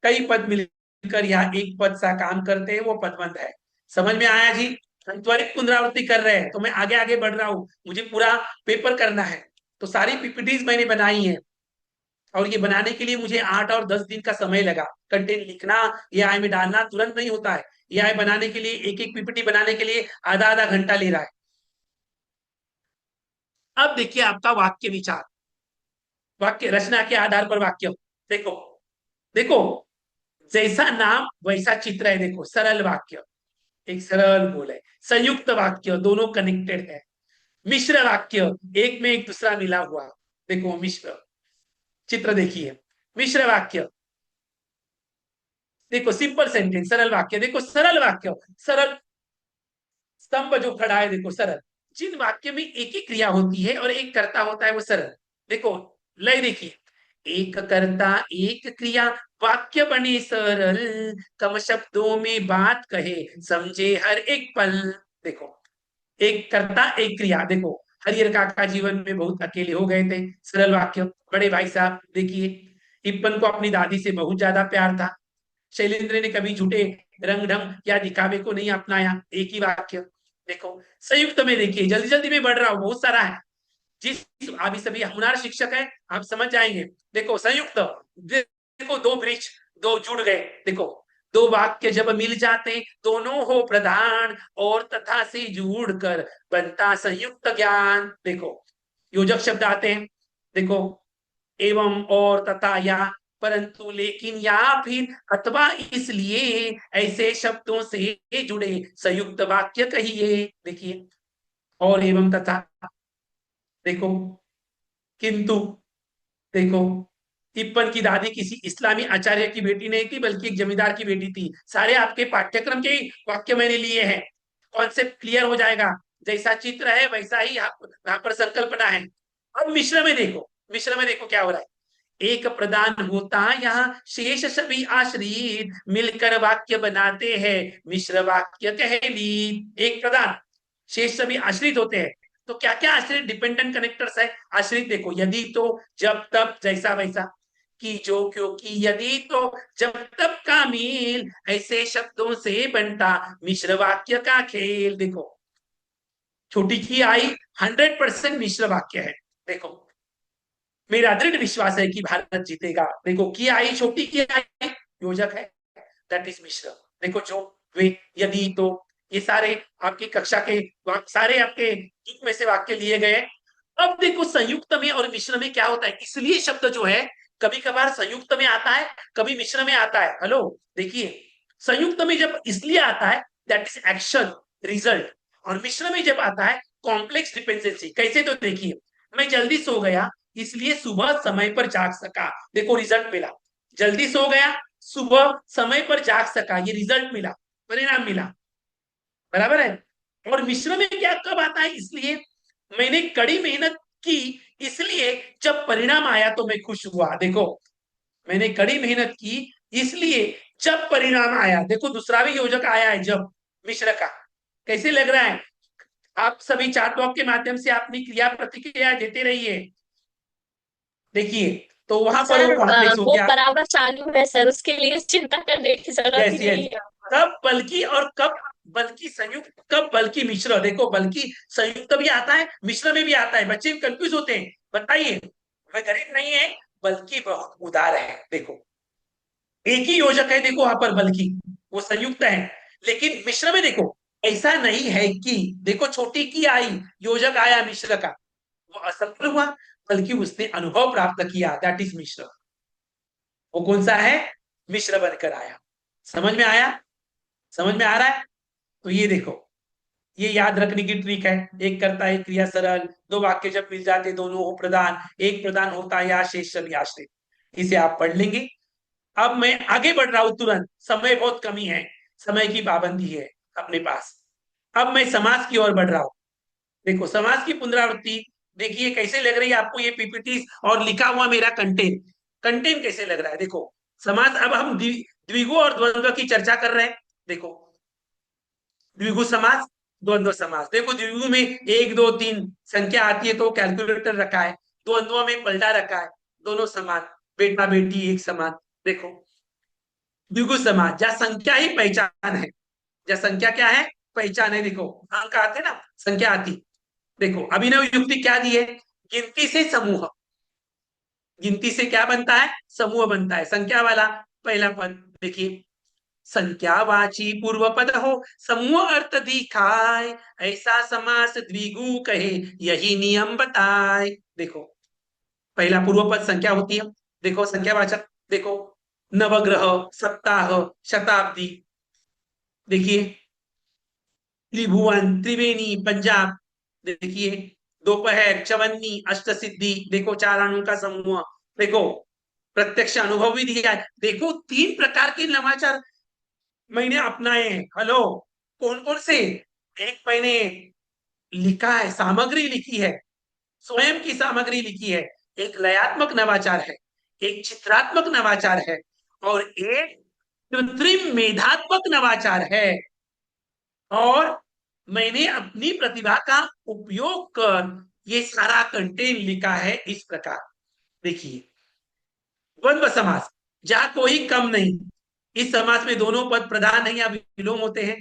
कई पद मिलकर यहाँ एक पद सा काम करते हैं, वो पदबंध है। समझ में आया जी। हम त्वरित पुनरावृत्ति कर रहे हैं, तो मैं आगे आगे बढ़ रहा हूँ, मुझे पूरा पेपर करना है। तो सारी पीपीटीज मैंने बनाई है, और ये बनाने के लिए मुझे 8 और 10 दिन का समय लगा। कंटेंट लिखना, एआई में डालना तुरंत नहीं होता है। एआई बनाने के लिए, एक एक पीपीटी बनाने के लिए आधा आधा घंटा ले रहा है। अब देखिए आपका वाक्य विचार, वाक्य रचना के आधार पर वाक्य। देखो देखो, जैसा नाम वैसा चित्र है। देखो सरल वाक्य, एक सरल बोल है। संयुक्त वाक्य, दोनों कनेक्टेड है। मिश्र वाक्य, एक में एक दूसरा मिला हुआ। देखो मिश्र, चित्र देखिए, मिश्र वाक्य। देखो सिंपल सेंटेंस, सरल वाक्य। देखो सरल वाक्य, सरल स्तंभ जो खड़ा है, देखो सरल। जिन वाक्य में एक ही क्रिया होती है और एक कर्ता होता है, वो सरल। देखो लय देखिए, एक कर्ता एक क्रिया, वाक्य बने सरल, कम शब्दों में बात कहे, समझे हर एक पल। देखो एक कर्ता एक क्रिया। देखो हरिहर काका जीवन में बहुत अकेले हो गए थे, सरल वाक्य। बड़े भाई साहब देखिए, इप्पन को अपनी दादी से बहुत ज्यादा प्यार था। शैलेंद्र ने कभी झूठे रंग ढंग या दिखावे को नहीं अपनाया, एक ही वाक्य। देखो संयुक्त में देखिए, जल्दी जल्दी में बढ़ रहा हूं, बहुत सारा है। जिस अभी सभी हुनर शिक्षक है, आप समझ जाएंगे। देखो संयुक्त, देखो दो ब्रिज, दो जुड़ गए। देखो दो वाक्य जब मिल जाते, दोनों हो प्रधान, और तथा से जुड़कर बनता संयुक्त ज्ञान। देखो योजक शब्द आते हैं। देखो एवं, और, तथा, या, परंतु, लेकिन, या फिर, अथवा, इसलिए, ऐसे शब्दों से जुड़े संयुक्त वाक्य कहिए। देखिए और, एवं, तथा। देखो किंतु। देखो तिप्पन की दादी किसी इस्लामी आचार्य की बेटी नहीं थी, बल्कि एक जमींदार की बेटी थी। सारे आपके पाठ्यक्रम के वाक्य मैंने लिए हैं। कॉन्सेप्ट क्लियर हो जाएगा, जैसा चित्र है वैसा ही यहाँ पर संकल्पना है। अब मिश्र में देखो, मिश्र में देखो क्या हो रहा है। एक प्रदान होता, यहाँ शेष सभी आश्रित मिलकर वाक्य बनाते हैं, मिश्र वाक्य कहली। एक प्रदान, शेष सभी आश्रित होते हैं। तो क्या क्या आश्रित, डिपेंडेंट कनेक्टर्स है आश्रित। देखो यदि, तो, जब तब, जैसा वैसा, कि जो, क्योंकि, यदि तो, जब तब का मेल, ऐसे शब्दों से बनता मिश्र वाक्य का खेल। देखो छोटी की आई 100% मिश्र वाक्य है। देखो मेरा दृढ़ विश्वास है कि भारत जीतेगा। देखो की आई, छोटी की आई योजक है, दैट इज मिश्र। देखो जो, वे, यदि, तो, ये सारे आपकी कक्षा के सारे आपके युग में से वाक्य लिए गए। अब देखो संयुक्त में और मिश्र में क्या होता है, इसलिए शब्द जो है कभी कभार संयुक्त में आता है, कभी मिश्र में आता है। हेलो देखिए, संयुक्त में जब इसलिए आता है, दैट इज एक्शन, रिजल्ट। और मिश्र में जब आता है, कॉम्प्लेक्स डिपेंडेंसी। कैसे, तो देखिए, मैं जल्दी सो गया इसलिए सुबह समय पर जाग सका। देखो रिजल्ट मिला, जल्दी सो गया, सुबह समय पर जाग सका, ये रिजल्ट मिला, परिणाम मिला। बराबर है। और मिश्र में क्या कब आता है, इसलिए मैंने कड़ी मेहनत की, इसलिए जब परिणाम आया तो मैं खुश हुआ। देखो मैंने कड़ी मेहनत की, इसलिए जब परिणाम आया। देखो दूसरा भी योजक आया है, जब, मिश्र का। कैसे लग रहा है, आप सभी चार्ट बॉक्स के माध्यम से अपनी क्रिया प्रतिक्रिया देते रहिए। देखिए तो वहां पर वो सर कॉम्प्लेक्स हो वो गया। बराबर चालू है सर, उसके लिए चिंता करने की जरूरत ही यस नहीं यस, है। कब बल्कि, और कब बल्कि संयुक्त, कब बल्कि मिश्र। देखो बल्कि संयुक्त भी आता है, मिश्र में भी आता है, बच्चे कंफ्यूज होते हैं। बताइए, वह गरीब नहीं है, बल्कि बहुत उदार है। देखो एक ही योजक है, देखो वहां पर बल्कि, वो संयुक्त है, लेकिन मिश्र में देखो ऐसा नहीं है कि देखो छोटी की आई, योजक आया मिश्र का, वो असफल हुआ, बल्कि उसने अनुभव प्राप्त किया, दैट इज मिश्र। वो कौन सा है? मिश्र बनकर आया। समझ में आया? समझ में आ रहा है? तो ये देखो, ये याद रखने की ट्रिक है। एक कर्ता एक क्रिया सरल, दो वाक्य जब मिल जाते दोनों हो प्रधान, एक प्रधान होता है या शेष सभी आश्रित। इसे आप पढ़ लेंगे। अब मैं आगे बढ़ रहा हूं तुरंत, समय बहुत कमी है, समय की पाबंदी है अपने पास। अब मैं समास की ओर बढ़ रहा हूं। देखो समास की पुनरावृत्ति देखिए कैसे लग रही है आपको ये पीपीटी और लिखा हुआ मेरा कंटेंट। कंटेंट कैसे लग रहा है देखो। समास, अब हम द्विगु और द्वंद्व की चर्चा कर रहे हैं। देखो द्विगु समास, द्वंद्व समास। देखो द्विगु में 1 2 3 संख्या आती है तो कैलकुलेटर रखा है, द्वंद्व में पलटा रखा है, दोनों समान, बेटा बेटी एक समान। देखो द्विगु समास जहां संख्या ही पहचान है, जहां संख्या क्या है? पहचान है। देखो अंक आते ना, संख्या आती। देखो अभिनव युक्ति क्या दी है? गिनती से समूह, गिनती से क्या बनता है? समूह बनता है। संख्या वाला पहला पद देखिए, संख्यावाची पूर्व पद हो समूह अर्थ दिखाए, ऐसा समास द्विगु कहे यही नियम बताए। देखो पहला पूर्व पद संख्या होती है। देखो संख्यावाचक, देखो नवग्रह, सप्ताह, शताब्दी, देखिए त्रिभुवन, त्रिवेणी, पंजाब, देखिए दोपहर, चवन्नी, अष्टसिद्धि, देखो 4 अणु का समूह। देखो प्रत्यक्ष अनुभव भी दिया है। देखो 3 प्रकार के नवाचार मैंने अपनाए हैं। हेलो, कौन कौन से? एक मैंने लिखा है, सामग्री लिखी है, स्वयं की सामग्री लिखी है। एक लयात्मक नवाचार है, एक चित्रात्मक नवाचार है, और एक कृत्रिम मेधात्मक नवाचार है। और मैंने अपनी प्रतिभा का उपयोग कर ये सारा कंटेंट लिखा है इस प्रकार। देखिए द्वंद्व समास, जहां कोई कम नहीं। इस समास में दोनों पद प्रधान नहीं या विलोम होते हैं,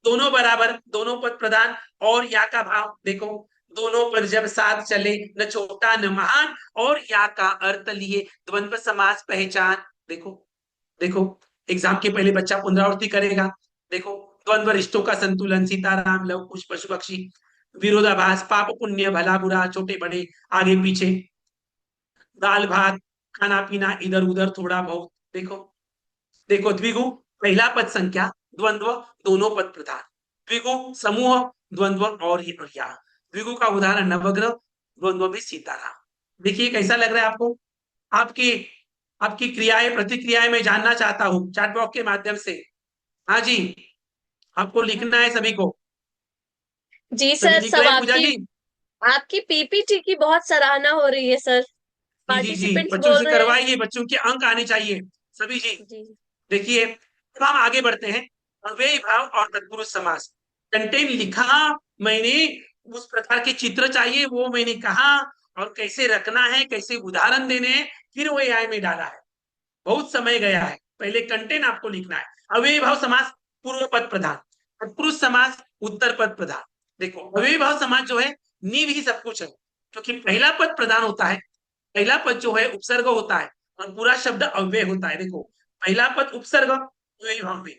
दोनों बराबर, दोनों पद प्रधान। और या का भाव देखो, दोनों पद जब साथ चले, न छोटा न महान, और या का अर्थ लिए द्वंद्व समास पहचान। देखो देखो एग्जाम के पहले बच्चा पुनरावृत्ति करेगा। देखो द्वंद्व रिश्तों का संतुलन, सीताराम लव कुश पशु पक्षी, विरोधाभास, पाप पुण्य, भला बुरा, छोटे बड़े, आगे पीछे, दाल भात, खाना पीना, इधर उधर थोड़ा बहुत। देखो देखो द्विगु पहला पद संख्या, द्वंद्व दोनों पद प्रधान, द्विगु समूह, द्वंद्व और या। द्विगु का उदाहरण नवग्रह, द्वंद्व में सीताराम। देखिए कैसा लग रहा है आपको? आपकी आपकी क्रियाएं प्रतिक्रियाएं मैं जानना चाहता हूं चैट बॉक्स के माध्यम से। हाँ जी, आपको लिखना है सभी को। जी सभी सर, लिख सब रहे हैं पूजा आपकी जी? आपकी पीपीटी की बहुत सराहना हो रही है सर। जी जी जी, पार्टिसिपेंट्स बच्चों बोल से रहे हैं। करवाइए, बच्चों के अंक आने चाहिए सभी जी। जी देखिए अब हम आगे बढ़ते हैं। अव्ययी भाव और तत्पुरुष समास कंटेंट लिखा मैंने, उस प्रकार के चित्र चाहिए वो मैंने कहा, और कैसे रखना है, कैसे उदाहरण देने हैं, फिर वो एआई में डाला है। बहुत समय गया है, पहले कंटेंट आपको लिखना है। अव्ययी भाव समास पूर्व पद प्रधान, तत्पुरुष समास उत्तर पद प्रधान। देखो अव्ययी भाव समास जो है नींव ही सब कुछ है, क्योंकि पहला पद प्रधान होता है, पहला पद जो है उपसर्ग होता है, और पूरा शब्द अव्यय होता है। देखो पहला पद उपसर्ग, भाव में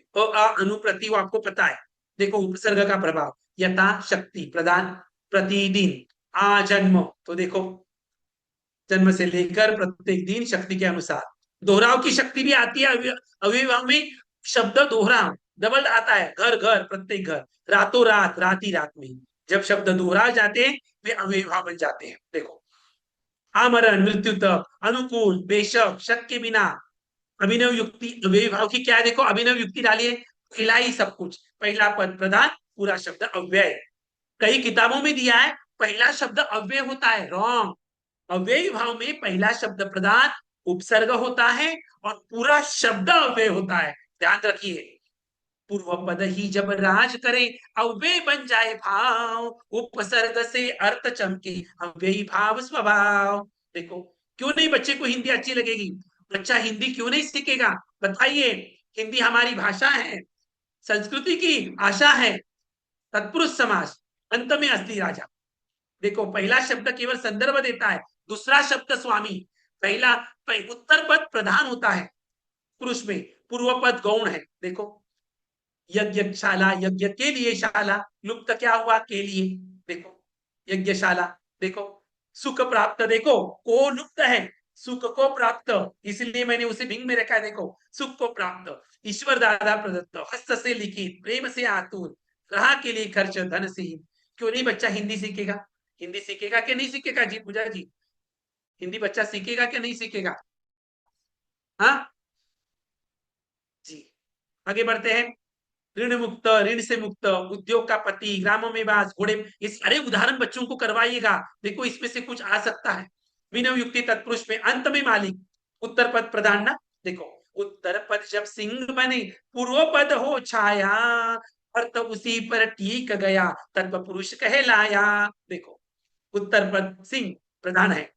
अनुप्रति, वो आपको पता है। देखो उपसर्ग का प्रभाव, यथा शक्ति प्रदान, प्रतिदिन, आजन्म, तो देखो जन्म से लेकर प्रत्येक दिन शक्ति के अनुसार। दोहराव की शक्ति भी आती है अव्ययी भाव में। शब्द दोहराव डबल आता है, घर घर, प्रत्येक घर, रातों रात, रात ही रात में। जब शब्द दोहरा जाते हैं वे अव्ययी भाव बन जाते हैं। देखो आमरण, मृत्यु तक, अनुकूल, बेशक, शक के बिना। अभिनव युक्ति अव्ययी भाव की क्या है? देखो अभिनव युक्ति डालिए, पहला ही सब कुछ, पहला पद प्रधान, पूरा शब्द अव्यय। कई किताबों में दिया है पहला शब्द अव्यय होता है, रॉन्ग। अव्ययी भाव में पहला शब्द प्रधान, उपसर्ग होता है, और पूरा शब्द अव्यय होता है। ध्यान रखिए, पूर्व पद ही जब राज करे अव्यय बन जाए भाव, उपसर्ग से अर्थ चमके अव्ययी भाव स्वभाव। देखो क्यों नहीं बच्चे को हिंदी अच्छी लगेगी? बच्चा हिंदी क्यों नहीं सीखेगा? बताइए, हिंदी हमारी भाषा है, संस्कृति की आशा है। तत्पुरुष समास, अंत में अस्थि राजा। देखो पहला शब्द केवल संदर्भ देता है, दूसरा शब्द स्वामी। पहला उत्तर पद प्रधान होता है पुरुष में, पूर्व पद गौण है। देखो यज्ञशाला, यज्ञ के लिए शाला, लुप्त क्या हुआ, के लिए, देखो यज्ञशाला, देखो सुख प्राप्त, देखो को लुप्त है, सुख को प्राप्त, इसलिए मैंने उसे भिंग में रखा है, देखो सुख को प्राप्त, ईश्वर दादा प्रदत्त, हस्त से लिखित, प्रेम से आतुर, राह के लिए खर्च, धन से ही। क्यों नहीं बच्चा हिंदी सीखेगा? हिंदी सीखेगा कि नहीं सीखेगा जी पूजा जी? हिंदी बच्चा सीखेगा कि नहीं सीखेगा? हाँ जी, आगे बढ़ते हैं। ऋण मुक्त, ऋण से मुक्त, उद्योग का पति, ग्रामों में वास, घोड़े, ये सारे उदाहरण बच्चों को करवाइएगा। देखो इसमें से कुछ आ सकता है। विनव युक्ति तत्पुरुष में अंत में मालिक, उत्तर पद प्रधान ना, देखो उत्तर पद जब सिंह बने, पूर्व पद हो छाया, अर्थ उसी पर टीक गया, तत्व पुरुष कहलाया। देखो उत्तर पद सिंह प्रधान है,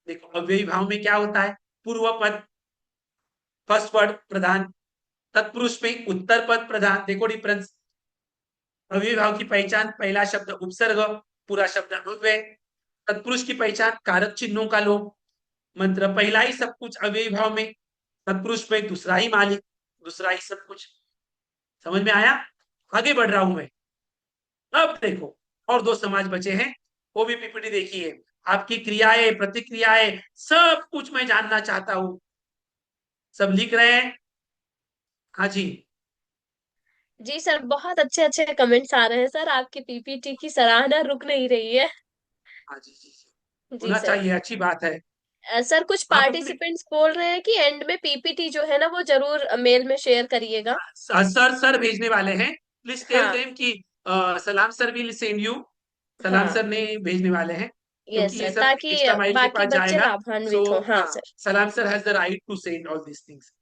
देखो अव्ययी भाव में क्या होता है, पूर्व पद फर्स्ट वर्ड प्रधान, तत्पुरुष में उत्तर पद प्रधान, देखो डिफरेंस। अव्ययी भाव की पहचान, पहला शब्द उपसर्ग, पूरा शब्द अव्यय। तत्पुरुष की पहचान कारक चिन्हों का लोप, मंत्र पहला ही सब कुछ अव्ययी भाव में, तत्पुरुष में दूसरा ही मालिक, दूसरा ही सब कुछ। समझ में आया? आगे बढ़ रहा हूं मैं। अब देखो और दो समाज बचे हैं, वो भी पीपीटी देखिए। आपकी क्रियाएं, प्रतिक्रियाएं, सब कुछ मैं जानना चाहता हूं। सब लिख रहे हैं? हाँ जी, जी सर, बहुत अच्छे अच्छे कमेंट्स आ रहे हैं सर, आपकी पीपीटी की सराहना रुक नहीं रही है। हाँ जी जी जी, जी होना सर। चाहिए, अच्छी बात है। सर कुछ आप अपने पार्टिसिपेंट्स बोल रहे हैं कि एंड में पीपीटी जो है ना वो जरूर मेल में शेयर करिएगा। सर भेजने वाले हैं, प्लीज टेल हाँ। देम कि सलाम सर विल सेंड यू, सलाम हाँ। सर ने भेजने वाले हैं, यस क्योंकि ये सर, सब ताकि एक्स्ट्रा माइल के बाकी पास बच्चे जाएगा। सो लाभान्वित हो। हाँ हाँ, sir. Salam sir has the right to send all this things.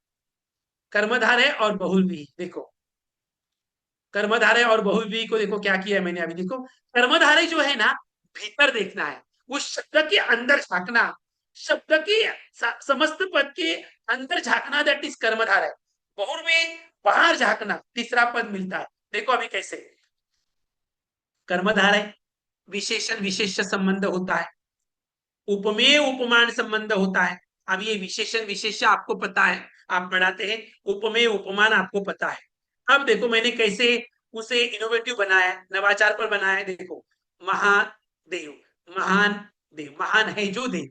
कर्मधारय और बहुव्रीहि, देखो कर्मधारय और बहुव्रीहि को देखो क्या किया है मैंने अभी, देखो कर्मधारय जो है ना, भीतर देखना है, उस शब्द के अंदर झांकना, शब्द के समस्त पद के अंदर झांकना, दैट इज कर्मधारय। बहुव्रीहि बाहर झांकना, तीसरा पद मिलता है। देखो अभी कैसे, कर्मधारय विशेषण विशेष्य संबंध होता है, उपमेय उपमान संबंध होता है। अब ये विशेषण विशेष्य आपको पता है, आप पढ़ाते हैं, उपमेय उपमान आपको पता है। अब देखो मैंने कैसे उसे इनोवेटिव बनाया, नवाचार पर बनाया है। देखो महादेव, महान देव, महान है जो देव,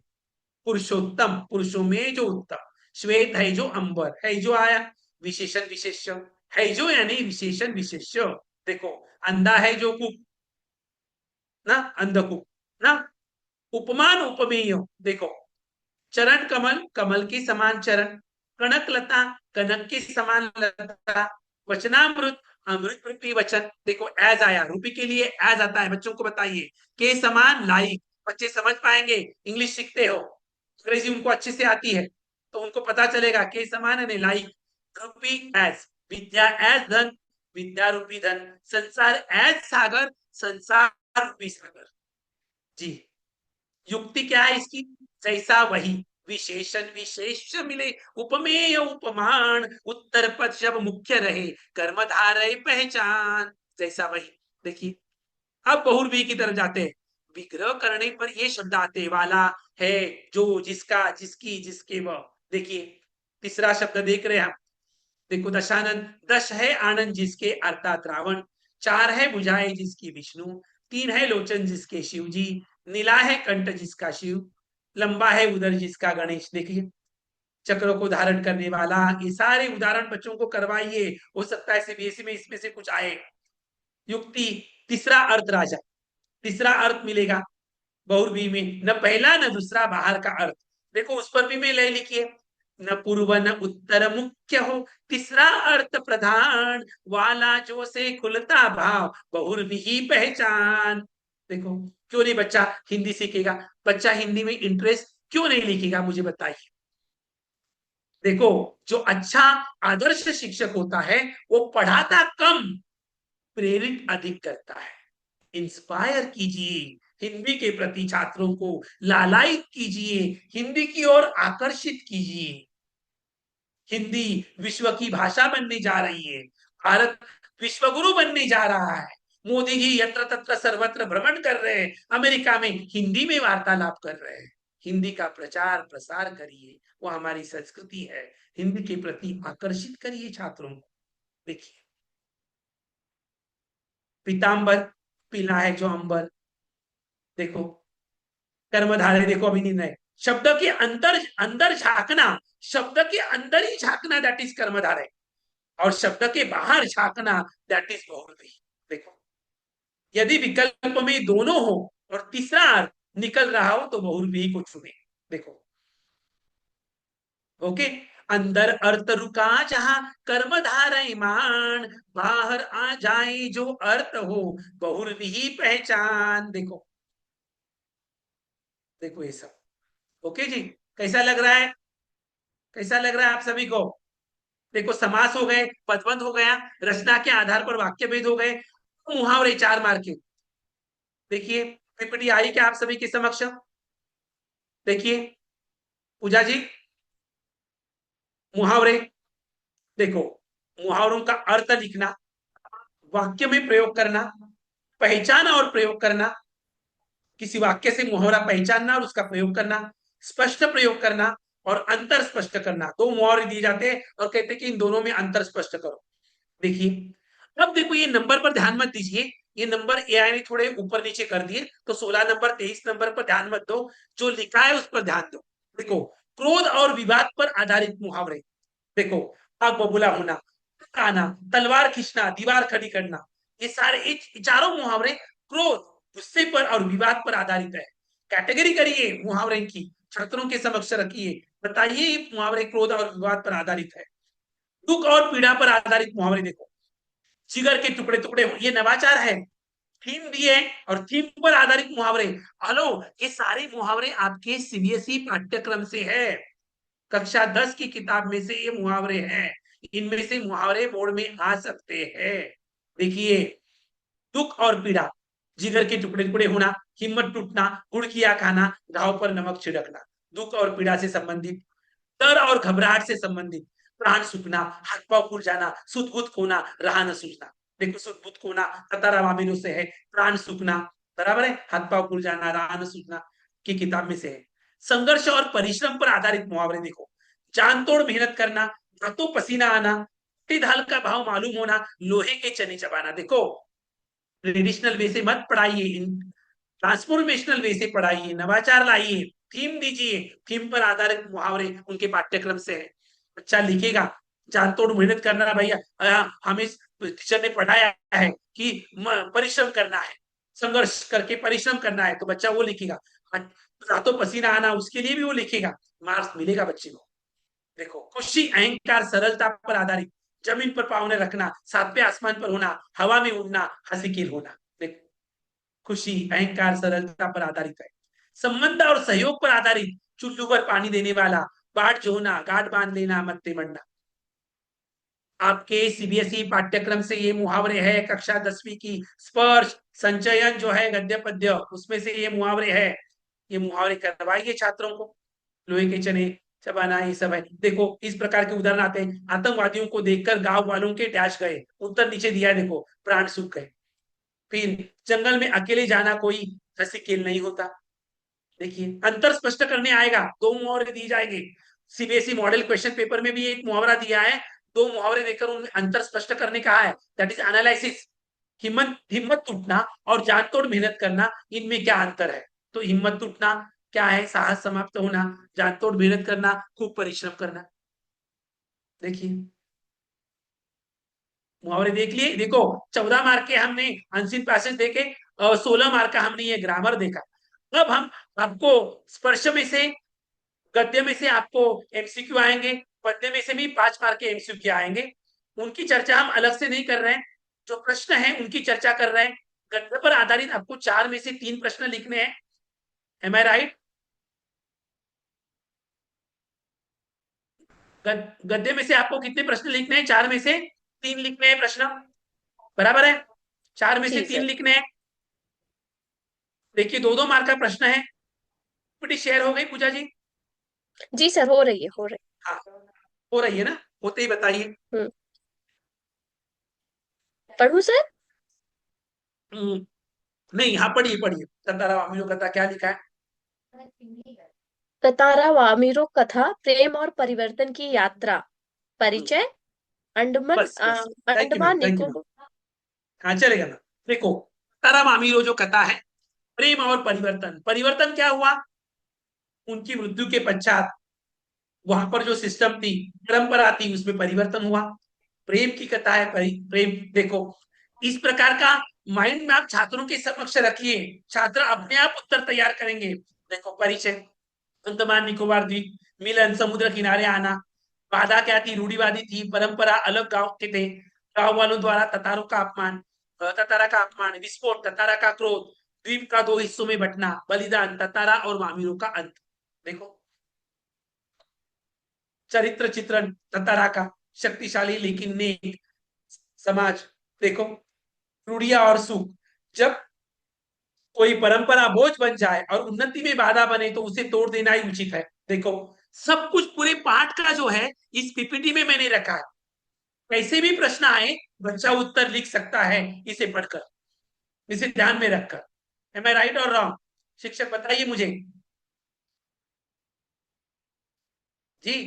पुरुषोत्तम पुरुषों में जो उत्तम, श्वेत है जो अंबर, है जो आया, विशेषण विशेष्य, है जो यानी विशेषण विशेष्य। देखो अंधा है जो कुप ना, अंधकूप ना, उपमान उपमेय, देखो चरण कमल, कमल के समान चरण, कनक लता, कनक के समान लता, वचनामृत, अमृत रूपी वचन। देखो एज आया, रूपी के लिए एज आता है, बच्चों को बताइए। के समान लाइक, बच्चे समझ पाएंगे, इंग्लिश सीखते हो, अंग्रेजी उनको अच्छे से आती है, तो उनको पता चलेगा के समान है लाइक, रूपी एज, विद्या एज धन, विद्या रूपी धन, संसार एज सागर, संसार रूपी सागर। जी, युक्ति क्या है इसकी, जैसा वही, विशेषण विशेष मिले, उपमेय उपमान, उत्तर पद जब मुख्य रहे, कर्मधारय पहचान, जैसा वही। देखिए अब बहुव्रीहि की तरफ जाते हैं। विग्रह करने पर ये शब्द आते, वाला है, जो, जिसका, जिसकी, जिसके, वह। देखिए तीसरा शब्द देख रहे हैं हम, देखो दशानंद, दश है आनंद जिसके अर्थात रावण, चार है बुझाए जिसकी विष्णु, तीन है लोचन जिसके शिव जी, नीला है कंठ जिसका शिव, लंबा है उदर जिसका गणेश। देखिए चक्रों को धारण करने वाला, ये सारे उदाहरण बच्चों को करवाइए, हो सकता है सीबीएसई में इसमें से कुछ आए। युक्ति, तीसरा अर्थ राजा, तीसरा अर्थ मिलेगा बहुव्रीहि में, न पहला न दूसरा बाहर का अर्थ। देखो उस पर भी मैं ले लिखिए, न पूर्व न उत्तर मुख्य हो, तीसरा अर्थ प्रधान वाला जो से खुलता भाव, बहुव्रीहि पहचान। देखो क्यों नहीं बच्चा हिंदी सीखेगा, बच्चा हिंदी में इंटरेस्ट क्यों नहीं लिखेगा, मुझे बताइए। देखो जो अच्छा आदर्श शिक्षक होता है वो पढ़ाता कम, प्रेरित अधिक करता है। इंस्पायर कीजिए, हिंदी के प्रति छात्रों को लालायित कीजिए, हिंदी की ओर आकर्षित कीजिए। हिंदी विश्व की भाषा बनने जा रही है, भारत विश्वगुरु बनने जा रहा है। मोदी जी यत्र तत्र सर्वत्र भ्रमण कर रहे हैं, अमेरिका में हिंदी में वार्तालाप कर रहे हैं। हिंदी का प्रचार प्रसार करिए, वो हमारी संस्कृति है, हिंदी के प्रति आकर्षित करिए छात्रों को। देखिए पीतांबर, पीला है जो अंबर, देखो कर्मधारय, देखो अभी नहीं है। शब्द के अंदर अंदर झांकना, शब्द के अंदर ही झांकना, दैट इज कर्मधारय, और शब्द के बाहर झांकना, दैट इज बहुव्रीहि। देखो यदि विकल्प में दोनों हो और तीसरा अर्थ निकल रहा हो तो बहुव्रीहि को चुने। देखो ओके, अंदर अर्थ रुका जहां कर्मधारय मान, बाहर आ जाए जो अर्थ हो बहुव्रीहि पहचान। देखो देखो ये सब ओके जी, कैसा लग रहा है, कैसा लग रहा है आप सभी को? देखो समास हो गए, पदबंध हो गया, रचना के आधार पर वाक्य भेद हो गए, मुहावरे 4 मार्क के। देखिए पीपीटी आई क्या आप सभी के समक्ष? देखिए पूजा जी, मुहावरे देखो, मुहावरों का अर्थ लिखना, वाक्य में प्रयोग करना, पहचान और प्रयोग करना, किसी वाक्य से मुहावरा पहचानना और उसका प्रयोग करना, स्पष्ट प्रयोग करना और अंतर स्पष्ट करना। 2 मुहावरे दिए जाते हैं और कहते हैं कि इन दोनों में अंतर स्पष्ट करो। देखिए अब देखो ये नंबर पर ध्यान मत दीजिए, ये नंबर एआई ने थोड़े ऊपर नीचे कर दिए, तो 16 नंबर 23 नंबर पर ध्यान मत दो, जो लिखा है उस पर ध्यान दो। देखो क्रोध और विवाद पर आधारित मुहावरे, देखो आग बबूला होना, आना, तलवार खींचना, दीवार खड़ी करना, ये सारे ये चारों मुहावरे क्रोध, गुस्से पर और विवाद पर आधारित है। कैटेगरी करिए मुहावरे की, छात्रों के समक्ष रखिए, बताइए ये मुहावरे क्रोध और विवाद पर आधारित है। दुख और पीड़ा पर आधारित मुहावरे देखो, जिगर के टुकड़े टुकड़े, ये नवाचार है, थीम दिए और थीम पर आधारित मुहावरे। हेलो, ये सारे मुहावरे आपके सीबीएसई पाठ्यक्रम से है, कक्षा 10 की किताब में से ये मुहावरे हैं, इनमें से मुहावरे बोर्ड में आ सकते हैं। देखिए दुख और पीड़ा, जिगर के टुकड़े टुकड़े होना, हिम्मत टूटना, गुड़ किया खाना, घाव पर नमक छिड़कना, दुख और पीड़ा से संबंधित। डर और घबराहट से संबंधित, प्राण सूखना, हाथ पांव फूल जाना, सुध बुध खोना, राह न सूझना। देखो सुध बुध खोना कतारा वामिनों से है, प्राण सूखना बराबर है, हाथ पांव फूल जाना, राह न सूझना की किताब में से है। संघर्ष और परिश्रम पर आधारित मुहावरे देखो, जान तोड़ मेहनत करना, दांतों पसीना आना, ढाल का भाव मालूम होना, लोहे के चने चबाना। देखो ट्रेडिशनल वे से मत पढ़ाइए, ट्रांसफॉर्मेशनल वे से पढ़ाइए, नवाचार लाइए, थीम दीजिए, थीम पर आधारित मुहावरे उनके पाठ्यक्रम से है। बच्चा लिखेगा जान तोड़ मेहनत करना, भैया हमें टीचर ने पढ़ाया है कि परिश्रम करना है, संघर्ष करके परिश्रम करना है, तो बच्चा वो लिखेगा। रातों पसीना आना, उसके लिए भी वो लिखेगा, मार्क्स मिलेगा बच्चे को। देखो खुशी, अहंकार, सरलता पर आधारित, जमीन पर पाँव न रखना, सातवें आसमान पर होना, हवा में उड़ना, हंसी खेल होना। देखो खुशी, अहंकार, सरलता पर आधारित है। संबंध और सहयोग पर आधारित, चुल्लू पर पानी देने वाला, बाट जोना, गांठ बांध लेना, मत्ते मरना। आपके सीबीएसई पाठ्यक्रम से ये मुहावरे है, कक्षा 10वीं की स्पर्श संचयन जो है गद्य पद्य, उसमें से ये मुहावरे है, ये मुहावरे करवाइए छात्रों को। लोहे के चने चबाना, ये सब है। देखो इस प्रकार के उदाहरण आते हैं, आतंकवादियों को देखकर गांव वालों के डैश गए, उत्तर नीचे दिया है, देखो प्राण सूख गए। फिर जंगल में अकेले जाना कोई हंसी खेल नहीं होता। देखिए अंतर स्पष्ट करने आएगा, 2 मुहावरे दिए जाएंगे। सीबीएसई मॉडल क्वेश्चन पेपर में भी एक मुहावरा दिया है, 2 मुहावरे देकर उनमें अंतर स्पष्ट करने कहा है, दैट इज एनालिसिस। हिम्मत हिम्मत टूटना और जान तोड़ मेहनत करना, इनमें क्या अंतर है? तो हिम्मत टूटना क्या है? साहस समाप्त होना, जान तोड़ मेहनत करना, खूब परिश्रम करना। देखिए मुहावरे देख लिए। देखो 14 मार्क के हमने अनसीन पैसेज देखे, 16 मार्क का हमने ये ग्रामर देखा। अब हम आपको स्पर्श में से, गद्य में से आपको एमसीक्यू आएंगे, पद्य में से भी 5 मार्क के एमसीक्यू आएंगे। उनकी चर्चा हम अलग से नहीं कर रहे हैं, जो प्रश्न है उनकी चर्चा कर रहे हैं। गद्य पर आधारित आपको 4 में से 3 प्रश्न लिखने हैं, एम आई राइट? गद्य में से आपको कितने प्रश्न लिखने हैं? 4 में से 3 लिखने हैं प्रश्न, बराबर है? 4 में से जी 3 सर। लिखने हैं। देखिए 2-2 मार्क का प्रश्न है। पीपीटी शेयर हो गई पूजा जी? जी सर, हो रही है, हो रही हाँ हो रही है ना? होते ही बताइए। है। पढ़ू सर? नहीं, हाँ पढ़िए पढ़िए, तंतारा वामियों कथा क्या लिखा है? कतारा वामिरो कथा, प्रेम और परिवर्तन की यात्रा, परिचय, अंडमान बस बस, thank you ma'am, Andaman thank you ma'am. Nicobar. हाँ चलेगा मैम, देखो तारा मामीरो जो कथा है, प्रेम और परिवर्तन। परिवर्तन क्या हुआ? उनकी मृत्यु के पश्चात वहां पर जो सिस्टम थी, परंपरा थी, उसमें परिवर्तन हुआ। प्रेम की कथा है, प्रेम। देखो इस प्रकार का माइंड में आप छात्रों के समक्ष रखिए, छात्र अपने आप उत्तर तैयार करेंगे। देखो परिचय, अंडमान निकोबार द्वीप, मिलन, समुद्र किनारे आना। बाधा क्या थी? रूढ़िवादी थी, परंपरा, अलग गांव के थे, गांव वालों द्वारा ततारों का अपमान, ततारा का अपमान, विस्फोट, ततारा का क्रोध, द्वीप का दो हिस्सों में बंटना, बलिदान, ततारा और मामीरों का अंत। देखो चरित्र चित्रण ततारा का, शक्तिशाली लेकिन नेक समाज। देखो रूढ़िया और सुख, जब कोई परंपरा बोझ बन जाए और उन्नति में बाधा बने तो उसे तोड़ देना ही उचित है। देखो सब कुछ पूरे पाठ का जो है इस पीपीटी में मैंने रखा है। कैसे भी प्रश्न आए बच्चा उत्तर लिख सकता है इसे पढ़कर, इसे ध्यान में रखकर। एम आई राइट और रॉन्ग? शिक्षक बताइए मुझे जी।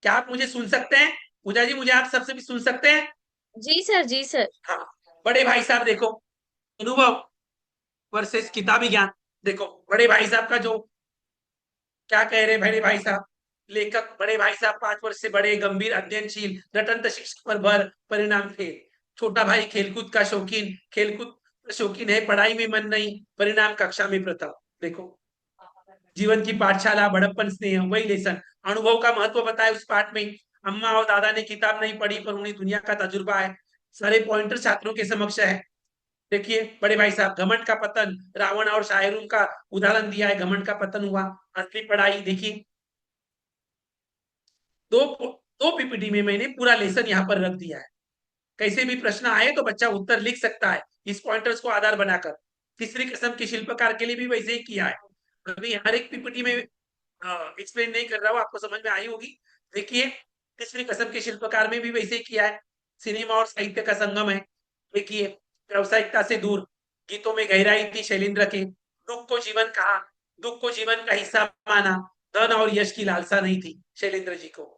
क्या आप मुझे सुन सकते हैं? पूजा जी मुझे आप सबसे भी सुन सकते हैं? जी सर, जी सर। हाँ। बड़े भाई साहब देखो, अनुभव वर्सेस किताबी ज्ञान। देखो बड़े भाई साहब का जो क्या कह रहे बड़े भाई साहब, लेखक बड़े भाई साहब 5 वर्ष से बड़े, गंभीर, अध्ययनशील, रटंत शिक्षा पर भर, परिणाम फेल। छोटा भाई खेलकूद का शौकीन, खेलकूद शौकीन है, पढ़ाई में मन नहीं, परिणाम कक्षा में प्रथम। देखो जीवन की पाठशाला, बड़प्पन, स्नेह, वही लेसन। अनुभव का महत्व बताया उस पाठ में। अम्मा और दादा ने किताब नहीं पढ़ी पर उन्हें दुनिया का तजुर्बा है। सारे पॉइंटर छात्रों के समक्ष है। देखिए बड़े भाई साहब, घमंड का पतन, रावण और शाहरुख का उदाहरण दिया है, घमंड का पतन हुआ। असली पढ़ाई देखिए, दो दो पीपीटी में मैंने पूरा लेसन यहाँ पर रख दिया है। कैसे भी प्रश्न आए तो बच्चा उत्तर लिख सकता है इस पॉइंटर्स को आधार बनाकर। तीसरी किस्म के शिल्पकार के लिए भी वैसे ही किया है। अभी हर एक पीपीटी में एक्सप्लेन नहीं कर रहा हूँ, आपको समझ में आई होगी। देखिए तीसरी किस्म के शिल्पकार में भी वैसे ही किया है। सिनेमा और साहित्य का संगम है। देखिए व्यावसायिकता से दूर, गीतों में गहराई थी शैलेंद्र के, दुख को जीवन कहा, दुख को जीवन का हिस्सा माना, धन और यश की लालसा नहीं थी शैलेंद्र जी को।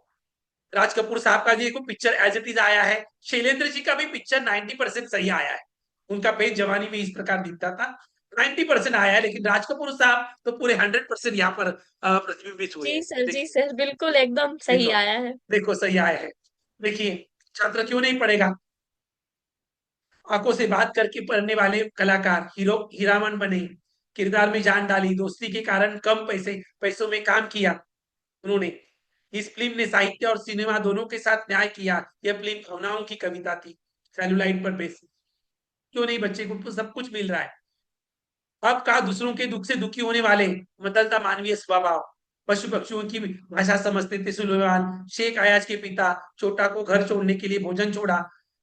राज कपूर साहब का जी को पिक्चर एज इट इज आया है, शैलेंद्र जी का भी पिक्चर 90% सही आया है। उनका पेज जवानी में इस प्रकार दिखता था, 90% आया है, लेकिन राज कपूर साहब तो पूरे 100% यहाँ पर प्रतिबिंबित हुए जी हैं। सर, जी देखिए सर, बिल्कुल एकदम सही देखो, आया है। देखो सही आया है। देखिए छात्र क्यों नहीं पढ़ेगा? आंखों से बात करके पढ़ने वाले कलाकार हीरो हीरामन बने, किरदार में जान डाली, दोस्ती के कारण कम पैसों में काम किया उन्होंने। इस फिल्म ने साहित्य और सिनेमा दोनों के साथ न्याय किया। यह फिल्म भावनाओं की कविता थी, सेलुलाइट पर बेस्ड। क्यों नहीं? बच्चे को तो सब कुछ मिल रहा है। अब कहा दूसरों के दुख से दुखी होने वाले, बदलता मानवीय स्वभाव, पशु पक्षियों की भाषा समझते थे सुलेमान, शेख अयाज के पिता छोटा को घर छोड़ने के लिए भोजन छोड़ा,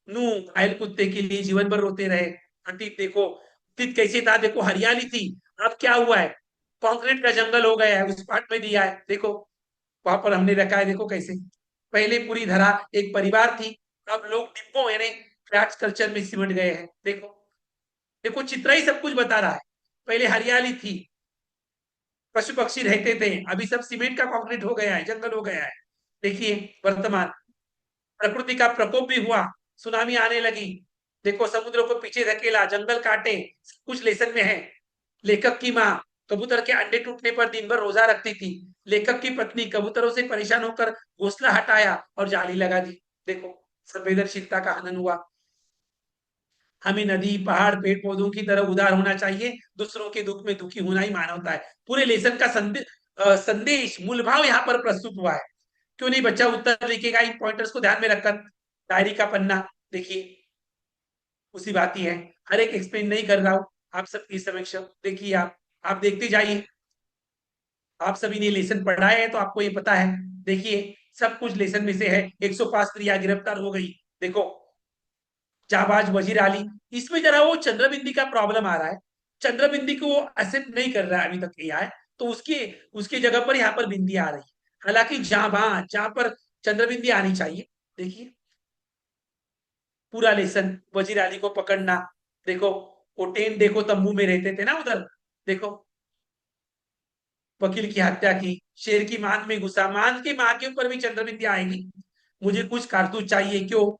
नू घायल कुत्ते के लिए जीवन भर रोते रहे। अतीत देखो, अतीत कैसे था? देखो हरियाली थी, अब क्या हुआ है? कंक्रीट का जंगल हो गया है। उस पार्ट में दिया है, देखो वहां पर हमने रखा है। देखो कैसे पहले पूरी धरा एक परिवार थी, अब लोग डिब्बों यानी फ्लैट कल्चर में सिमट गए हैं। देखो देखो चित्र ही सब कुछ बता रहा है। पहले हरियाली थी, पशु पक्षी रहते थे, अभी सब सीमेंट का कंक्रीट हो गया है, जंगल हो गया है। देखिए वर्तमान, प्रकृति का प्रकोप भी हुआ, सुनामी आने लगी। देखो समुद्र को पीछे धकेला, जंगल काटे, कुछ लेसन में है। लेखक की माँ कबूतर के अंडे टूटने पर दिन भर रोजा रखती थी। लेखक की पत्नी कबूतरों से परेशान होकर घोंसला हटाया और जाली लगा दी। देखो संवेदनशीलता का हनन हुआ। हमें नदी, पहाड़, पेड़ पौधों की तरह उदार होना चाहिए, दूसरों के दुख में दुखी होना ही मानवता है। पूरे लेसन का संदेश, मूल भाव यहाँ पर प्रस्तुत हुआ है। क्यों नहीं बच्चा उत्तर लिखेगा इन पॉइंटर्स को ध्यान में रखकर? डायरी का पन्ना देखिए, उसी बात ही है। हर एक एक्सप्लेन नहीं कर रहा हूं, आप सबकी समक्ष देखिए। आप देखते जाइए। आप सभी ने लेसन पढ़ा है तो आपको ये पता है। देखिए सब कुछ लेसन में से है। 105 स्त्रियां गिरफ्तार हो गई। देखो जाबाज वजीर आली, इसमें जरा वो चंद्रबिंदी का प्रॉब्लम आ रहा है। चंद्रबिंदी को वो एक्सेप्ट नहीं कर रहा है अभी तक किया है, तो उसके उसके जगह पर यहाँ पर बिंदी आ रही है। हालांकि जाबाज जहां पर चंद्रबिंदी आनी चाहिए। देखिए पूरा लेसन, वजीर आली को पकड़ना। देखो वो टेंट देखो, तंबू में रहते थे ना उधर। देखो वकील की हत्या की, शेर की मांद में घुसा, मांद की मां के ऊपर भी चंद्रबिंदी आएगी। मुझे कुछ कारतूस चाहिए, क्यों?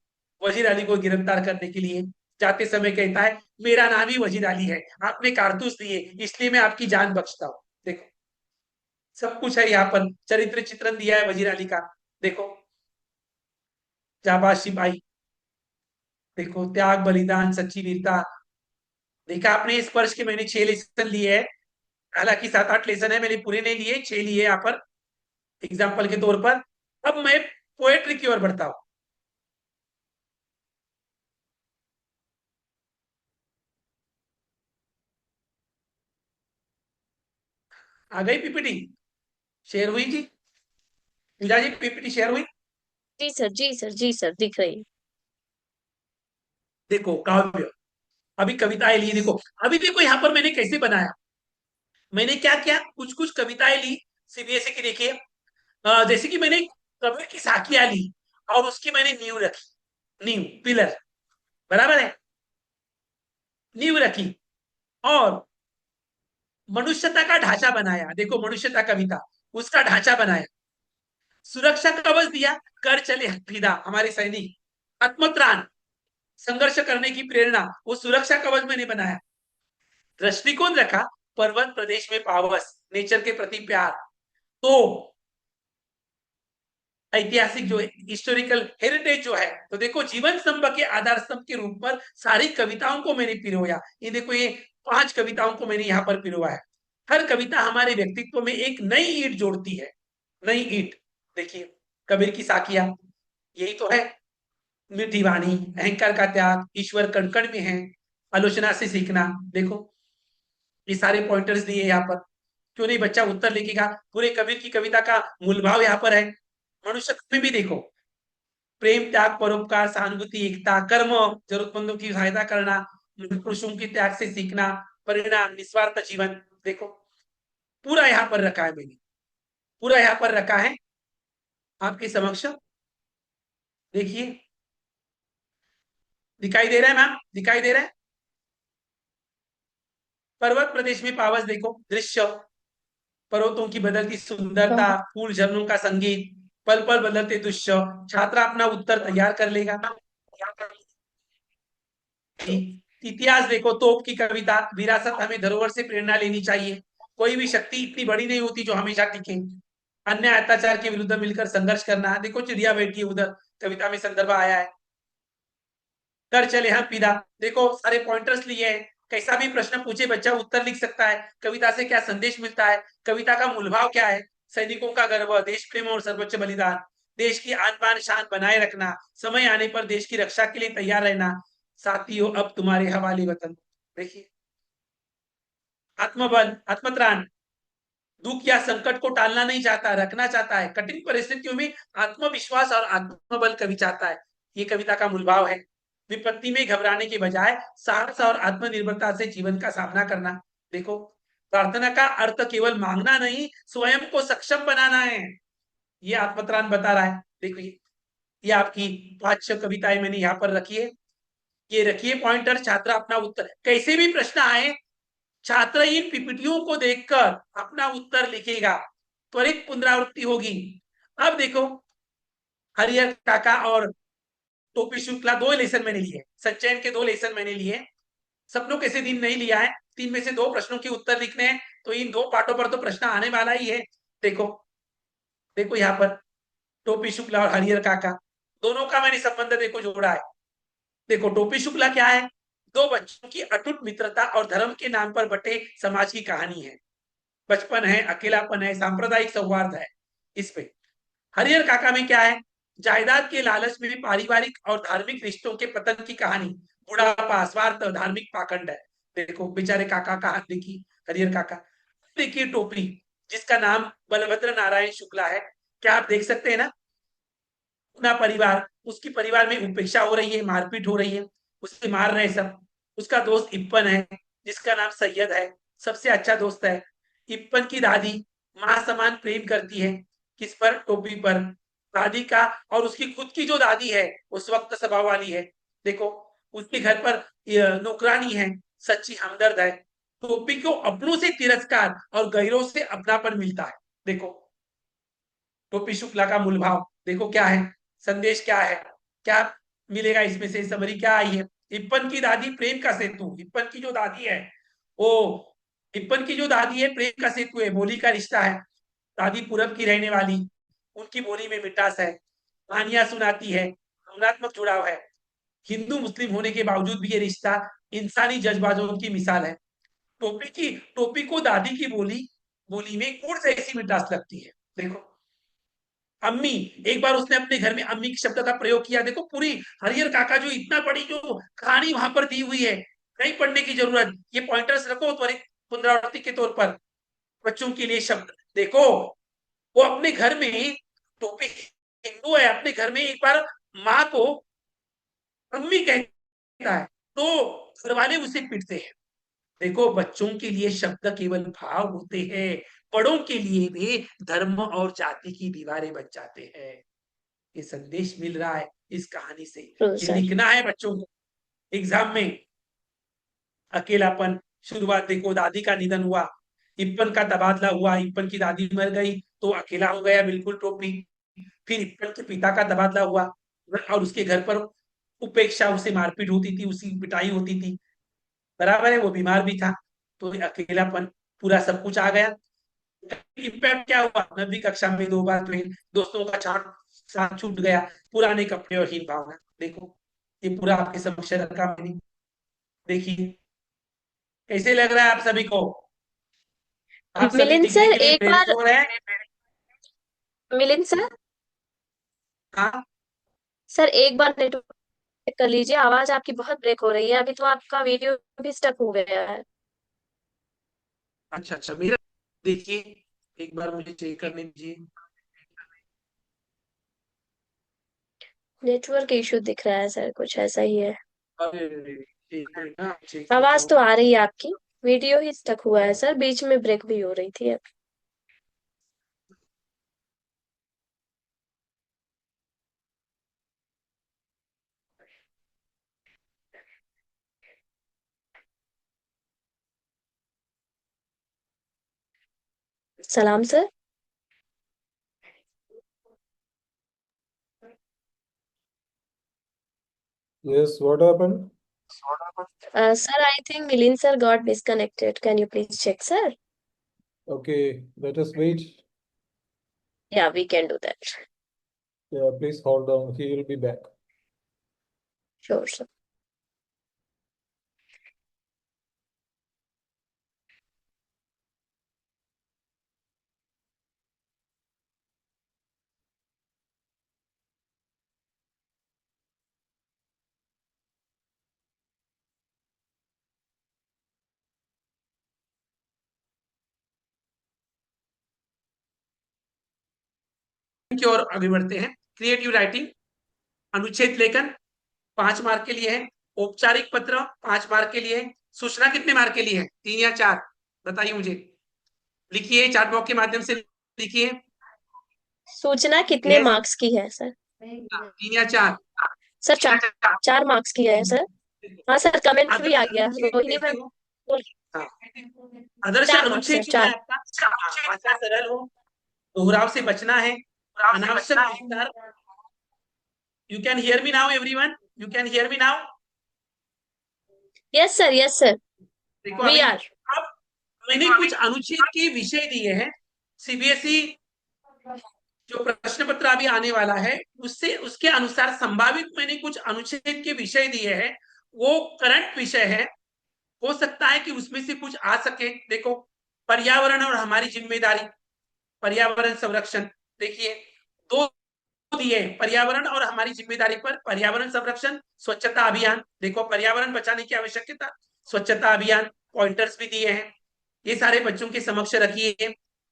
वजीर अली को गिरफ्तार करने के लिए। जाते समय कहता है मेरा नाम ही वजीर अली है, आपने कारतूस दिए इसलिए मैं आपकी जान बख्शता हूं। देखो सब कुछ है यहाँ पर, चरित्र चित्रण दिया है वजीर अली का। देखो जाबाज सिपाही, देखो त्याग बलिदान सच्ची वीरता। देखा आपने, इस वर्ष के मैंने 6 लेसन लिए हैं, हालांकि 7-8 लेसन है, मैंने पूरे नहीं लिए, 6 लिए यहाँ पर एग्जाम्पल के तौर पर। अब मैं पोएट्री की ओर बढ़ता हूं। आ गई पीपीटी शेयर हुई जी? पूजा जी पीपीटी शेयर हुई? जी सर, जी सर, जी सर, दिख रही है। देखो काव्य, अभी कविताएं ली, देखो अभी देखो यहाँ पर मैंने कैसे बनाया। मैंने क्या किया, कुछ कुछ कविताएं ली सीबीएसई की। देखिए जैसे कि मैंने कबीर की साखियां ली और उसकी मैंने नींव रखी, नींव पिलर, बराबर है, नींव रखी और मनुष्यता का ढांचा बनाया। देखो मनुष्यता कविता, उसका ढांचा बनाया, सुरक्षा कवच दिया, कर चले फिदा हमारे सैनिक, आत्मत्राण संघर्ष करने की प्रेरणा, वो सुरक्षा कवच मैंने बनाया। दृष्टिकोण रखा, पर्वत प्रदेश में पावस, नेचर के प्रति प्यार। तो ऐतिहासिक जो हिस्टोरिकल हेरिटेज जो है, तो देखो जीवन स्तंभ के आधार स्तंभ के रूप पर सारी कविताओं को मैंने पिरोया। ये देखो ये 5 कविताओं को मैंने यहाँ पर पिरोया है। हर कविता हमारे व्यक्तित्व में एक नई ईंट जोड़ती है, नई ईंट। देखिए कबीर की साखियां, यही तो है, मीठी वाणी, अहंकार का त्याग, ईश्वर कण कण में है, आलोचना से सीखना। देखो ये सारे पॉइंटर्स दिए यहाँ पर। क्यों नहीं बच्चा उत्तर लिखेगा? पूरे कबीर की कविता का मूल भाव यहाँ पर है। मनुष्य में भी देखो, प्रेम त्याग परोपकार सहानुभूति एकता, कर्म जरूरतमंदों की सहायता करना, पुरुषों की त्याग से सीखना, परिणाम निस्वार्थ जीवन। देखो पूरा यहाँ पर रखा है मैंने, पूरा यहाँ पर रखा है आपके समक्ष। देखिए दिखाई दे रहा है मैम, दिखाई दे रहा है? पर्वत प्रदेश में पावस, देखो दृश्य, पर्वतों की बदलती सुंदरता, फूल झरनों का संगीत, पल पल बदलते दृश्य। छात्र अपना उत्तर तैयार कर लेगा। इतिहास देखो, तोप की कविता, विरासत हमें धरोहर से प्रेरणा लेनी चाहिए। कोई भी शक्ति इतनी बड़ी नहीं होती जो हमेशा टिके। अन्य अत्याचार के विरुद्ध मिलकर संघर्ष करना। देखो चिड़िया बैठी है उधर, कविता में संदर्भ आया है। कर चले हम पिता, देखो सारे पॉइंटर्स लिए हैं। कैसा भी प्रश्न पूछे बच्चा उत्तर लिख सकता है। कविता से क्या संदेश मिलता है, कविता का मूल भाव क्या है, सैनिकों का गर्व, देश प्रेम और सर्वोच्च बलिदान, देश की आन बान शान बनाए रखना, समय आने पर देश की रक्षा के लिए तैयार रहना, साथियों अब तुम्हारे हवाले वतन। देखिए आत्मबल, आत्मत्राण, दुख या संकट को टालना नहीं चाहता, रखना चाहता है। कठिन परिस्थितियों में आत्मविश्वास और आत्मबल कवि चाहता है। ये कविता का मूल भाव है। विपत्ति में घबराने के बजाय साहस और आत्मनिर्भरता से जीवन का सामना करना। देखो प्रार्थना का अर्थ केवल मांगना नहीं, स्वयं को सक्षम बनाना है, ये आत्मत्राण बता रहा है। देखिए ये आपकी 5 कविताएं मैंने यहाँ पर रखी है, ये रखिए पॉइंटर। छात्र अपना उत्तर, कैसे भी प्रश्न आए, छात्र इन पीपीटीओ को देखकर अपना उत्तर लिखेगा, त्वरित पुनरावृत्ति होगी। अब देखो हरिहर काका और टोपी शुक्ला 2 लेसन मैंने लिए, सच्चैन के 2 लेसन मैंने लिए, सपनों कैसे दिन नहीं लिया है। 3 में से 2 प्रश्नों के उत्तर लिखने हैं, तो इन 2 पाठों पर तो प्रश्न आने वाला ही है। देखो देखो यहाँ पर टोपी शुक्ला और हरिहर काका दोनों का मैंने संबंध देखो जोड़ा है। देखो टोपी शुक्ला क्या है, 2 बच्चों की अटूट मित्रता और धर्म के नाम पर बटे समाज की कहानी है। बचपन है, अकेलापन है, सांप्रदायिक सौहार्द है इस पे। हरिहर काका में क्या है, जायदाद के लालच में पारिवारिक और धार्मिक रिश्तों के पतन की कहानी, बुढ़ापा, स्वार्थ, धार्मिक पाखंड है। देखो बेचारे काका का हाथ देखिए, हरिहर काका। देखिए टोपी, जिसका नाम बलभद्र नारायण शुक्ला है, क्या आप देख सकते हैं ना, अपना परिवार, उसकी परिवार में उपेक्षा हो रही है, मारपीट हो रही है, उससे मार रहे सब। उसका दोस्त इप्पन है, जिसका नाम सैयद है, सबसे अच्छा दोस्त है। इप्पन की दादी मां समान प्रेम करती है, किस पर, टोपी पर। दादी का और उसकी खुद की जो दादी है उस वक्त स्वभाव वाली है। देखो उसके घर पर नौकरानी है, सच्ची हमदर्द है। टोपी को अपनों से तिरस्कार और गैरों से अपनापन मिलता है। देखो टोपी शुक्ला का मूल भाव देखो क्या है, संदेश क्या है, क्या मिलेगा इसमें से। समरी क्या आई है? इप्पन की दादी प्रेम का सेतु, इप्पन की जो दादी है वो, इप्पन की जो दादी है प्रेम का सेतु है, बोली का रिश्ता है। दादी पूरब की रहने वाली, उनकी बोली में मिठास है, कहानियां सुनाती है, भावनात्मक जुड़ाव है। हिंदू मुस्लिम होने के बावजूद भी ये रिश्ता इंसानी जज्बातों की मिसाल है। टोपी को दादी की बोली बोली में गुड़ जैसी मिठास लगती है। देखो अम्मी, एक बार उसने अपने घर में अम्मी शब्द का प्रयोग किया। देखो पूरी हरिहर काका जो इतना बड़ी जो कहानी वहां पर दी हुई है, नहीं पढ़ने की जरूरत, ये पॉइंटर्स रखो त्वरित पुनरावृत्ति के तौर पर बच्चों के लिए शब्द। देखो वो अपने घर में, टोपी हिंदू है, अपने घर में एक बार माँ को अम्मी कहता है तो घर वाले उसे पीटते हैं। देखो बच्चों के लिए शब्द केवल भाव होते हैं, बड़ों के लिए वे धर्म और जाति की दीवारें बन जाते हैं। ये संदेश मिल रहा है इस कहानी से। ट्रू ये सर। लिखना है बच्चों को एग्जाम में। अकेलापन, शुरुआत देखो दादी का निधन हुआ, इप्पन का तबादला हुआ, इप्पन की दादी मर गई तो अकेला हो गया बिल्कुल टोपी। फिर इप्पन के पिता का तबादला हुआ और उसके घर पर उपेक्षा, उसे मारपीट होती थी, उसी पिटाई होती थी, बराबर है, वो बीमार भी था, तो अकेलापन, पूरा सब कुछ आ गया। इम्पैक्ट क्या हुआ? 9वीं कक्षा में 2 बार फेल, दोस्तों का साथ छूट गया, पुराने कपड़े और हीन भावना। देखो ये पूरा आपके समक्ष रखा मैंने। देखिए कैसे लग रहा है आप सभी को? आप सभी मिलिंद डिग्री सर के लिए एक प्रेरित बार, हो रहे हैं? मिलिंद सर, हाँ सर एक बार नेटवर्क चेक कर लीजिए, आवाज आपकी बहुत ब्रेक हो रही है। अभी तो आपका वीडियो भी स्टक हो गया है। अच्छा अच्छा, मेरा देखिए एक बार मुझे चेक करने दीजिए। नेटवर्क इशू दिख रहा है सर, कुछ ऐसा ही है। अरे एक मिनट ना, चेक करता आवाज तो हूँ। आ रही है आपकी, वीडियो ही स्टक हुआ है सर, बीच में ब्रेक भी हो रही थी अब। सलाम sir. Yes, what happened? Sir, I think Milind sir got disconnected. Can you please check, sir? Okay, let us wait. Yeah, we can do that. Yeah, please hold on. He will be back. Sure, sir. की ओर आगे बढ़ते हैं। Creative writing, अनुच्छेद लेखन 5 mark के लिए है। औपचारिक पत्र 5 मार्क के लिए है। सूचना कितने मार्क के लिए है? 3 या 4? बताइए मुझे। लिखिए चैट बॉक्स के माध्यम से लिखिए। सूचना कितने Yes, मार्क्स की है सर? 3 या 4? सर 4 मार्क्स की है सर। हाँ सर, कमेंट भी आ गया। रोहिणी मैम बोल। हाँ। आदर्श 4 मार्क्स अनुच्छेद सर, क्या 4। है आपका? भाषा सरल हो, दोहराव से बचना है, अनावश्यक विस्तार। You can hear me now everyone? You can hear me now? Yes sir, yes sir, देखो वी अभी आर। अब मैंने कुछ अनुच्छेद के विषय दिए हैं। सीबीएसई जो प्रश्न पत्र अभी आने वाला है उससे उसके अनुसार संभावित मैंने कुछ अनुच्छेद के विषय दिए हैं। वो करंट विषय है, हो सकता है कि उसमें से कुछ आ सके। देखो पर्यावरण और हमारी जिम्मेदारी, पर्यावरण संरक्षण। देखिए 2 दिए, पर्यावरण और हमारी जिम्मेदारी पर पर्यावरण संरक्षण, स्वच्छता अभियान। देखो पर्यावरण बचाने की आवश्यकता, स्वच्छता अभियान, पॉइंटर्स भी दिए हैं। ये सारे बच्चों के समक्ष रखिए।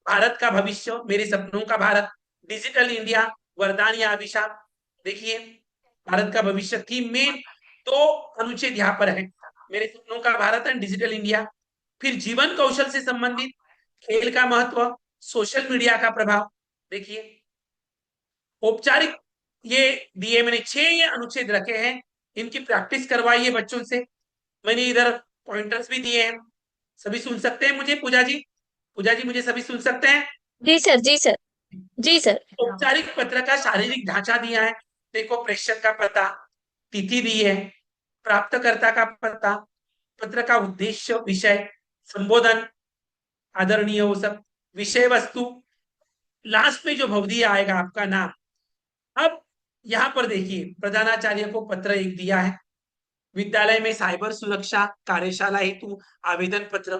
भारत का भविष्य, मेरे सपनों का भारत, डिजिटल इंडिया, वरदान या अभिशाप। देखिए भारत का भविष्य थीम में 2 अनुच्छेद यहाँ पर है, मेरे सपनों का भारत एंड डिजिटल इंडिया। फिर जीवन कौशल से संबंधित, खेल का महत्व, सोशल मीडिया का प्रभाव। देखिए औपचारिक ये दिए मैंने 6 ये अनुच्छेद रखे हैं, इनकी प्रैक्टिस करवाइए बच्चों से। मैंने इधर पॉइंटर्स भी दिए हैं। सभी सुन सकते हैं मुझे? पूजा जी, पूजा जी मुझे सभी सुन सकते हैं? जी सर, जी सर, जी सर। औपचारिक पत्र का शारीरिक ढांचा दिया है। देखो प्रेशर का पता, तिथि दी है, प्राप्तकर्ता का पता, पत्र का उद्देश्य, विषय, संबोधन, आदरणीय वो सब, विषय वस्तु, लास्ट में जो भवदीय आएगा आपका नाम। अब यहाँ पर देखिए प्रधानाचार्य को पत्र एक दिया है, विद्यालय में साइबर सुरक्षा कार्यशाला हेतु आवेदन पत्र,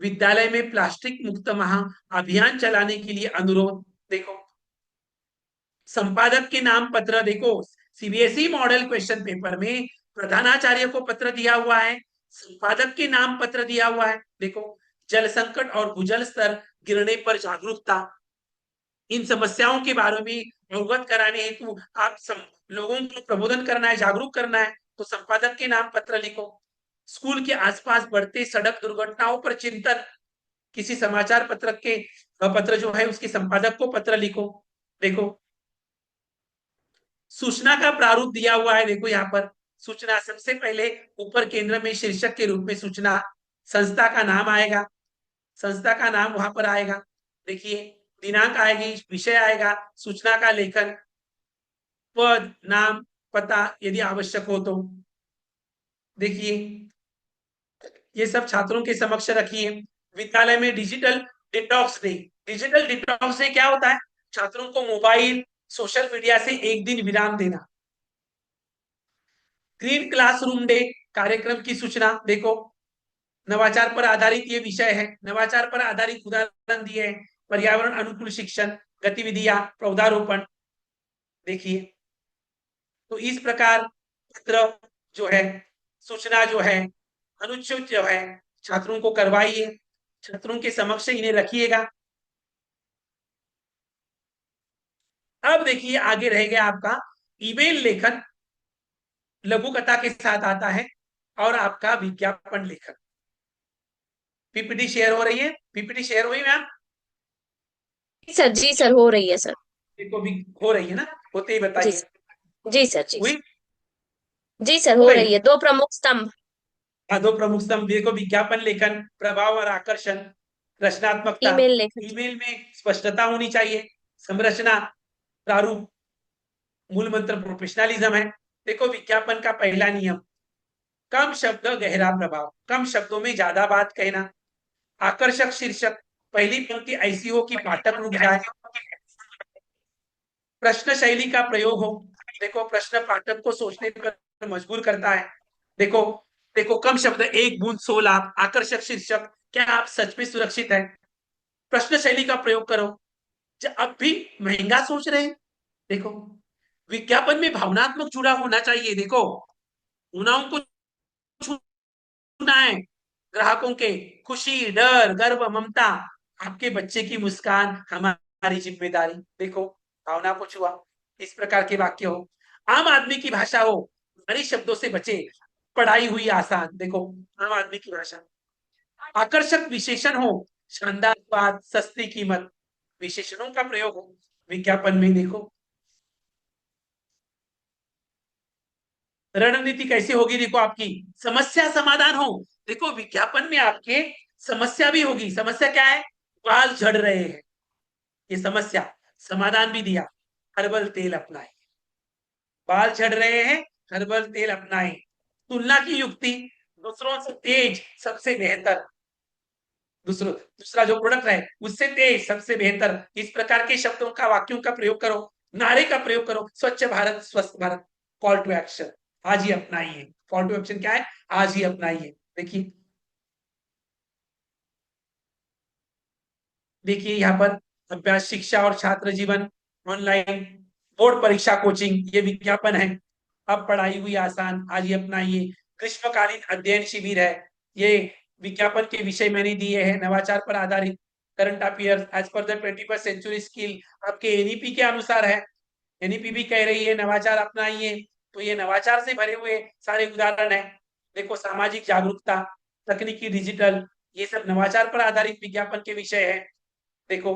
विद्यालय में प्लास्टिक मुक्त माह अभियान चलाने के लिए अनुरोध। देखो संपादक के नाम पत्र, देखो सीबीएसई मॉडल क्वेश्चन पेपर में प्रधानाचार्य को पत्र दिया हुआ है, संपादक के नाम पत्र दिया हुआ है। देखो जल संकट और भूजल स्तर गिरने पर जागरूकता, इन समस्याओं के बारे में अवगत कराने हेतु आप लोगों को प्रबोधन करना है, जागरूक करना है, तो संपादक के नाम पत्र लिखो। स्कूल के आसपास बढ़ते सड़क दुर्घटनाओं पर चिंतन, किसी समाचार पत्र के पत्र जो है उसके संपादक को पत्र लिखो। देखो सूचना का प्रारूप दिया हुआ है, देखो यहाँ पर सूचना सबसे पहले ऊपर केंद्र में शीर्षक के रूप में सूचना, संस्था का नाम आएगा, संस्था का नाम वहां पर आएगा, देखिए दिनांक आएगी, विषय आएगा, सूचना का लेखन, पद, नाम, पता यदि आवश्यक हो तो। देखिए ये सब छात्रों के समक्ष रखिए। विद्यालय में digital detox day, digital detox day क्या होता है? छात्रों को मोबाइल सोशल मीडिया से एक दिन विराम देना। ग्रीन क्लासरूम डे कार्यक्रम की सूचना, देखो नवाचार पर आधारित ये विषय है, नवाचार पर आधारित उदाहरण दिए हैं, पर्यावरण अनुकूल शिक्षण गतिविधियां, पौधारोपण। देखिए तो इस प्रकार पत्र जो है, सूचना जो है, अनुच्छेद जो है छात्रों को करवाइए, छात्रों के समक्ष इन्हें रखिएगा। अब देखिए आगे रह गया आपका ईमेल लेखन, लघु कथा के साथ आता है, और आपका विज्ञापन लेखन। पीपीटी शेयर हो रही है, पीपीटी शेयर हुई मैम? सर जी सर, हो रही है सर। देखो भी हो रही है ना, होते ही जी बताइए। सर, जी सर, जी हुई? जी सर, हो हो गई? रही है। दो प्रमुख स्तंभ। हाँ, दो प्रमुख स्तंभ देखो, विज्ञापन लेखन, प्रभाव और आकर्षण, रचनात्मकता, ईमेल लेखन। ईमेल में स्पष्टता होनी चाहिए, संरचना, प्रारूप, मूल मंत्र प्रोफेशनलिज्म है। देखो विज्ञापन का पहला नियम, कम शब्द गहरा प्रभाव, कम शब्दों में ज्यादा बात कहना, आकर्षक शीर्षक, पहली पंक्ति ऐसी हो कि पाठक रुक जाए, प्रश्न शैली का प्रयोग हो, देखो प्रश्न पाठक को सोचने पर मजबूर करता है। देखो देखो कम शब्द, एक बूंद 100 लाख, आकर्षक शीर्षक, क्या आप सच में सुरक्षित है, प्रश्न शैली का प्रयोग करो, अब भी महंगा सोच रहे हैं। देखो विज्ञापन में भावनात्मक जुड़ा होना चाहिए, देखो भावनाओं को छूना है, ग्राहकों के खुशी, डर, गर्व, ममता, आपके बच्चे की मुस्कान हमारी जिम्मेदारी, देखो भावना को छुआ, इस प्रकार के वाक्य हो, आम आदमी की भाषा हो, बड़े शब्दों से बचे, पढ़ाई हुई आसान, देखो आम आदमी की भाषा, आकर्षक विशेषण हो, शानदार बात, सस्ती कीमत, विशेषणों का प्रयोग हो विज्ञापन में। देखो रणनीति कैसे होगी, देखो आपकी समस्या समाधान हो, देखो विज्ञापन में आपके समस्या भी होगी, समस्या क्या है? बाल झड़ रहे हैं, ये समस्या, समाधान भी दिया, हर्बल तेल अपनाएं, बाल झड़ रहे हैं, हर्बल तेल अपनाएं, तुलना की युक्ति, दूसरों से तेज सबसे बेहतर, दूसरा जो प्रोडक्ट है उससे तेज सबसे बेहतर, इस प्रकार के शब्दों का, वाक्यों का प्रयोग करो, नारे का प्रयोग करो, स्वच्छ भारत स्वस्थ भारत, कॉल टू एक्शन, आज ही अपनाइए, कॉल टू एक्शन क्या है? आज ही अपनाइए। देखिए देखिए यहाँ पर अभ्यास, शिक्षा और छात्र जीवन, ऑनलाइन बोर्ड परीक्षा कोचिंग, ये विज्ञापन है, अब पढ़ाई हुई आसान, आज ही अपनाइए, ग्रीष्मकालीन अध्ययन शिविर है, ये विज्ञापन के विषय मैंने दिए हैं, नवाचार पर आधारित, current affairs as per the 21st century skill, आपके एनईपी के अनुसार है, एनईपी भी कह रही है नवाचार अपनाइए, तो ये नवाचार से भरे हुए सारे उदाहरण है। देखो सामाजिक जागरूकता, तकनीकी, डिजिटल, ये सब नवाचार पर आधारित विज्ञापन के विषय है। देखो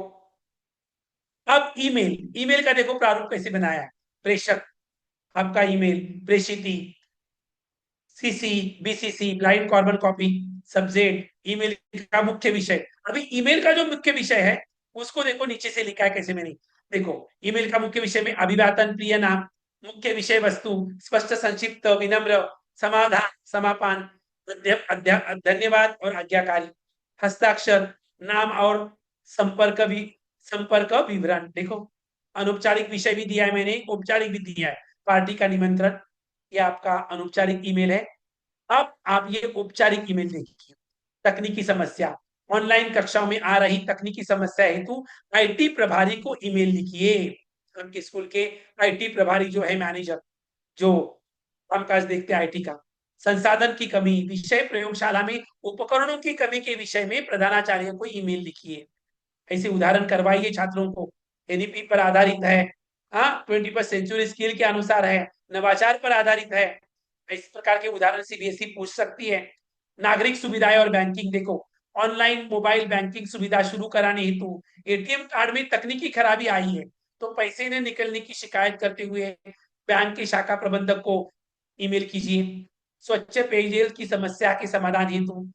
अब ईमेल, ईमेल का देखो प्रारूप कैसे बनाया है, प्रेषक, आपका ईमेल, प्रेषिती, CC, BCC, blind carbon copy, subject, email का मुख्य विषय। अभी ईमेल का जो मुख्य विषय है उसको देखो नीचे से लिखा है कैसे मैंने, देखो ईमेल का मुख्य विषय में अभिवादन, प्रिय नाम, मुख्य विषय वस्तु, स्पष्ट, संक्षिप्त, विनम्र, समाधान, समापान, धन्यवाद और आज्ञाकारी, हस्ताक्षर, नाम और संपर्क विवरण। देखो अनौपचारिक विषय भी दिया है मैंने, औपचारिक भी दिया है, पार्टी का निमंत्रण, ये आपका अनौपचारिक ईमेल है। अब आप ये औपचारिक ईमेल देखिए। तकनीकी समस्या, ऑनलाइन कक्षाओं में आ रही तकनीकी समस्या हेतु आईटी प्रभारी को ईमेल लिखिए। आपके स्कूल के आईटी प्रभारी जो है, मैनेजर जो कामकाज देखते हैं आईटी का। संसाधन की कमी, विषय प्रयोगशाला में उपकरणों की कमी के विषय में प्रधानाचार्य को ईमेल लिखिए। ऐसे उदाहरण करवाइए छात्रों को। एनईपी पर आधारित है, हाँ 21st सेंचुरी स्किल के अनुसार है, नवाचार पर आधारित है। इस प्रकार के उदाहरण सीबीएसई पूछ सकती है। नागरिक सुविधाएं और बैंकिंग, देखो ऑनलाइन मोबाइल बैंकिंग सुविधा शुरू कराने हेतु एटीएम कार्ड में तकनीकी खराबी आई है, तो पैसे न निकलने की शिकायत करते हुए बैंक के शाखा प्रबंधक को ईमेल कीजिए। स्वच्छ पेयजल की समस्या के समाधान हेतु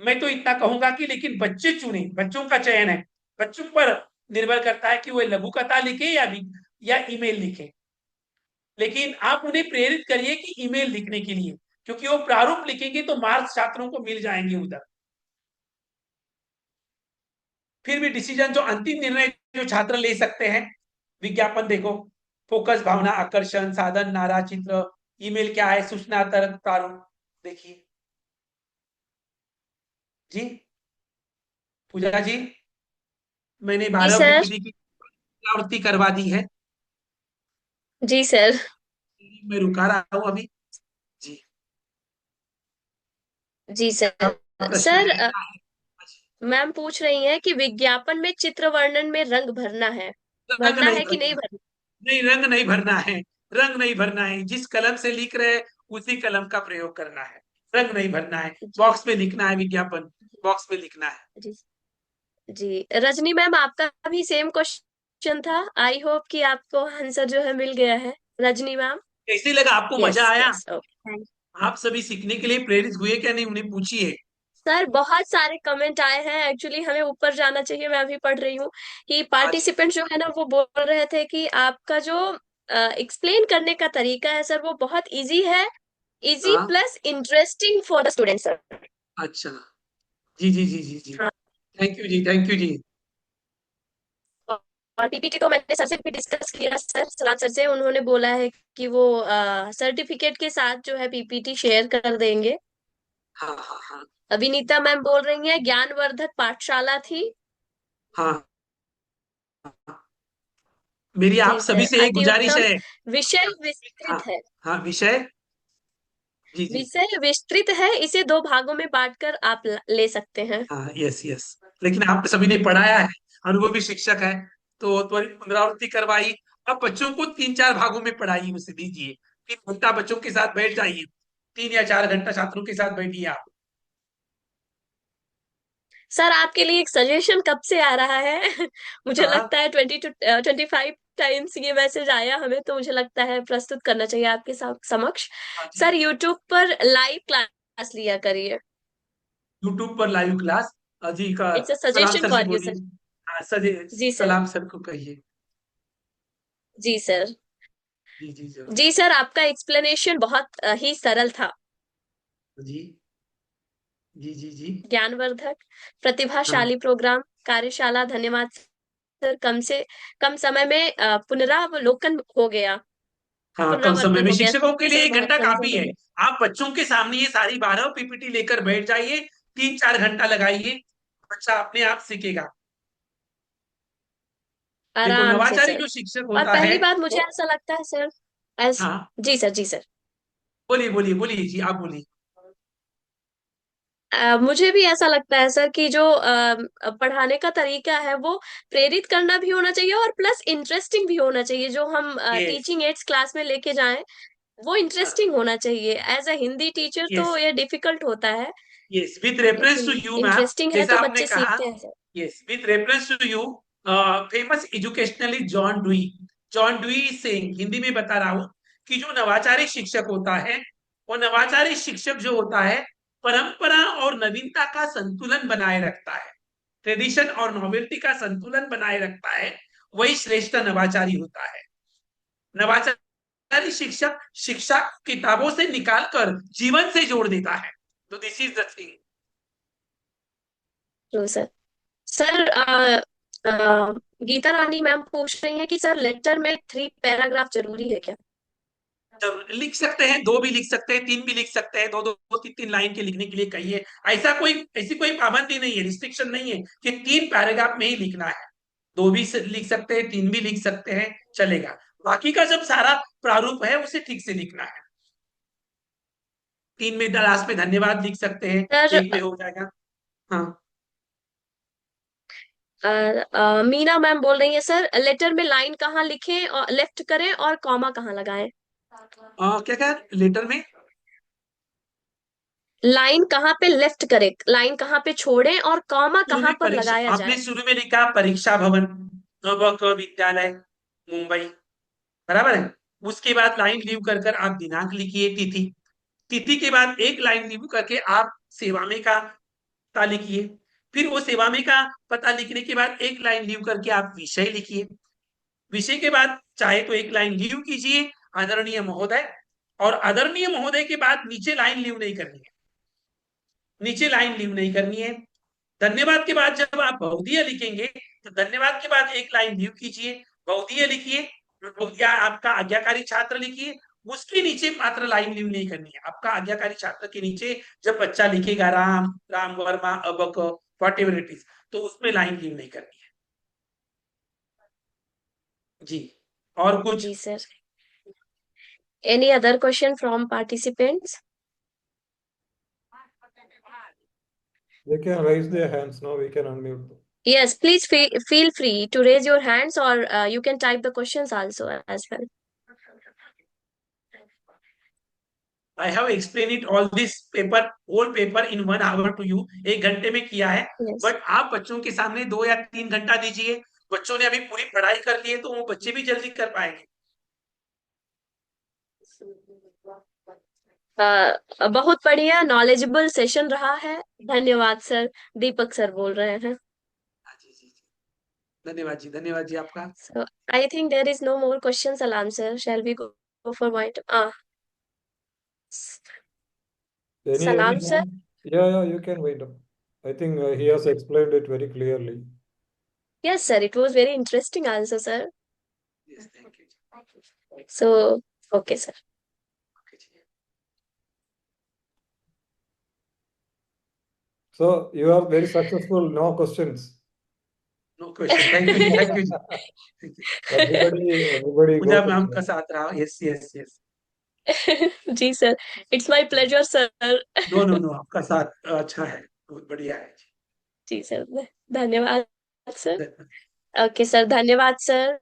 मैं तो इतना कहूंगा कि लेकिन बच्चे चुने, बच्चों का चयन है, बच्चों पर निर्भर करता है कि वो लघु कथा लिखे या ईमेल लिखे, लेकिन आप उन्हें प्रेरित करिए कि ईमेल लिखने के लिए, क्योंकि वो प्रारूप लिखेंगे तो मार्क्स छात्रों को मिल जाएंगे उधर। फिर भी डिसीजन जो अंतिम निर्णय जो छात्र ले सकते हैं, विज्ञापन देखो, फोकस, भावना, आकर्षण, साधन, नारा, चित्र, ईमेल क्या है, सूचना, तर्क, प्रारूप। देखिए जी पूजा जी, मैंने जी 12 सर। पीपीटी की आवृत्ति करवा दी है। जी सर। मैं रुका रहा हूं अभी जी। जी सर। क्या प्रश्न सर, है, क्या है? मैम पूछ रही हैं कि विज्ञापन में चित्र वर्णन में रंग भरना है, रंग भरना नहीं है कि नहीं भरना, भरना? नहीं रंग नहीं भरना है, रंग नहीं भरना है। जिस कलम से लिख रहे हैं उसी कलम का प्रयोग करना है, रंग नहीं भरना है। जी बॉक्स में लिखना है, विज्ञापन बॉक्स में लिखना है। जी। जी रजनी मैम, आपका भी सेम क्वेश्चन था। आई होप कि आपको आंसर जो है मिल गया है, रजनी मैम। कैसे लगा आपको, यस मजा आया? Yes, okay. आप सभी सीखने के लिए प्रेरित हुए क्या नहीं, उन्हें पूछिए। सर बहुत सारे कमेंट आए हैं, एक्चुअली हमें ऊपर जाना चाहिए, मैं अभी पढ़ रही हूँ कि अच्छा, पार्टिसिपेंट जो है ना वो बोल रहे थे कि आपका जो एक्सप्लेन करने का तरीका है सर वो बहुत इजी है, इजी हाँ, plus interesting for the student sir. अच्छा, जी जी जी जी जी, हाँ, थैंक यू जी, थैंक यू जी। और पीपीटी तो मैंने सर से भी डिस्कस किया, सर सलाम सर से, उन्होंने बोला है कि वो सर्टिफिकेट के साथ जो है पीपीटी शेयर कर देंगे। हाँ हाँ हाँ अविनीता मैम बोल रही हैं ज्ञानवर्धक पाठशाला थी। हाँ, मेरी आप जी सभी सर। से एक अति गुजारिश उत्तम, है। विषय हाँ विस्तृत है, हाँ, विषय, जी जी, विषय विस्तृत है, इसे दो भागों में बांटकर आप ले सकते हैं। हाँ यस यस, लेकिन आप सभी ने पढ़ाया है, अनुभवी शिक्षक है, तो त्वरित पुनरावृत्ति करवाई। अब बच्चों को 3-4 भागों में पढ़ाइए, उसे दीजिए 3 घंटा बच्चों के साथ बैठ जाइए, 3 या 4 घंटा छात्रों के साथ बैठिए आप। सर आपके लिए एक सजेशन कब से आ रहा है मुझे हाँ लगता है 20 to 25 टाइम्स ये मैसेज आया हमें, तो मुझे लगता है प्रस्तुत करना चाहिए आपके समक्ष। हाँ जी, सर यूट्यूब पर लाइव क्लास लिया करिए। यूट्यूब पर लाइव क्लास, जी का इट्स अ सलाम सजेशन सर से फॉर यू बोलिए। सर। हाँ सजे, जी सर। सलाम सर को कहिए। जी सर। जी जी जरूर। जी सर, आपका एक्सप्लेनेशन बहुत ही सरल था। जी जी जी जी, ज्ञानवर्धक, हाँ प्रतिभाशाली प्रोग्राम, कार्यशाला, धन्यवाद सर। कम से कम समय में पुनरावलोकन हो गया, हाँ, कम समय पुनरावर्तन में हो गया। शिक्षकों के लिए सर 1 घंटा बहुत काफी है। समझ। आप बच्चों के सामने ये सारी 12 पीपीटी लेकर बैठ जाइए, 3-4 घंटा लगाइए, बच्चा अपने आप सीखेगा। देखो आराम से नवाचारी सर। जो शिक्षक और होता है पहली बात मुझे वो, ऐसा लगता है सर, एस हाँ जी सर, जी सर। बोलिए बोलिए बोलिए जी, आप बोलिए। मुझे भी ऐसा लगता है सर कि जो पढ़ाने का तरीका है वो प्रेरित करना भी होना चाहिए और प्लस इंटरेस्टिंग भी होना चाहिए। जो हम यस, टीचिंग एड्स क्लास में लेके जाएं वो इंटरेस्टिंग होना चाहिए। As a Hindi teacher yes तो ये डिफिकल्ट होता है, यस, विथ रेफरेंस टू लेकिन यू मैम, इंटरेस्टिंग है जैसा तो आपने बच्चे कहा, सीखते हैं sir. Yes with reference to you, famous educationalist John Dewey, John Dewey से हिंदी में बता रहा हूं कि जो नवाचारी शिक्षक होता है, वो नवाचारी शिक्षक जो होता है परंपरा और नवीनता का संतुलन बनाए रखता है, ट्रेडिशन और नॉवेल्टी का संतुलन बनाए रखता है, वही श्रेष्ठ नवाचारी होता है। नवाचारी सारी शिक्षक शिक्षा किताबों से निकाल कर जीवन से जोड़ देता है। तो this is the thing. True sir. Sir Geeta Rani ma'am पूछ रही हैं कि सर लेटर में 3 पैराग्राफ जरूरी है क्या? लिख सकते हैं, 2 भी लिख सकते हैं, 3 भी लिख सकते हैं, 2-3 लाइन के लिखने के लिए कहिए। ऐसी कोई पाबंदी नहीं है, रिस्ट्रिक्शन नहीं है कि 3 पैराग्राफ में ही लिखना है। 2 भी लिख सकते हैं, 3 भी लिख सकते हैं, चलेगा। बाकी का जब सारा प्रारूप है उसे ठीक से लिखना है। 3 में लास्ट में धन्यवाद लिख सकते हैं, सर 1 में हो जाएगा। हाँ, मीना मैम बोल रही है सर लेटर में लाइन कहाँ लिखें और लेफ्ट करें और कॉमा कहाँ लगाएं? क्या क्या लेटर में लाइन कहाँ पे लेफ्ट करें, लाइन कहाँ पे छोड़ें और कॉमा शुरू कहाँ में पर परीक्षा, लगाया आपने जाए? शुरू में लिखा परीक्षा भवन नवक विद्यालय मुंबई, बराबर है। उसके बाद लाइन लीव कर कर आप दिनांक लिखिए, तिथि। तिथि के बाद एक लाइन लीव करके आप सेवा में का पता लिखिए। फिर वो सेवा में का पता लिखने के बाद एक लाइन लीव करके आप विषय लिखिए। विषय के बाद चाहे तो एक लाइन लीव कीजिए आदरणीय महोदय, और आदरणीय महोदय के बाद नीचे लाइन लीव नहीं करनी है, नीचे लाइन लीव नहीं करनी है। धन्यवाद के बाद जब आप बहुदीय लिखेंगे तो धन्यवाद के बाद एक लाइन लीव कीजिए, बहुदीय लिखिए, या आपका आज्ञाकारी छात्र लिखिए। उसके नीचे मात्र लाइन लीव नहीं करनी है। आपका आज्ञाकारी छात्र के नीचे जब बच्चा लिखेगा राम, राम वर्मा, अबक, वॉट एवर इट इज, तो उसमें लाइन लीव नहीं करनी है जी। और कुछ? जी sir. Any other question from participants? They can raise their hands now, we can unmute them. Yes, please feel free to raise your hands, or you can type the questions also as well. I have explained it all this paper, whole paper in 1 hour to you. 1 घंटे में किया है। Yes. But आप बच्चों के सामने 2 या 3 घंटा दीजिए। बच्चों ने अभी पूरी पढ़ाई कर ली है तो वो बच्चे भी जल्दी कर पाएंगे। बहुत बढ़िया नॉलेजेबल सेशन रहा है। धन्यवाद सर। दीपक सर बोल रहे हैं। हाँ जी जी जी, धन्यवाद जी आपका। So I think there is no more questions, Alam sir. Shall we go for point? Salam Any sir. yeah, you can wait up. I think he has explained it very clearly. Yes sir, it was very interesting answer sir. Yes, thank you. So okay sir. Okay, जी। So you are very successful, no questions. No question. Thank you जी, thank you जी, thank you। Everybody Pooja go ma'am to का साथ रहा। Yes yes yes. जी sir, it's my pleasure sir. No आपका साथ अच्छा है, बहुत बढ़िया है जी। जी सर, धन्यवाद सर। धन्यवाद। ओके सर, धन्यवाद सर।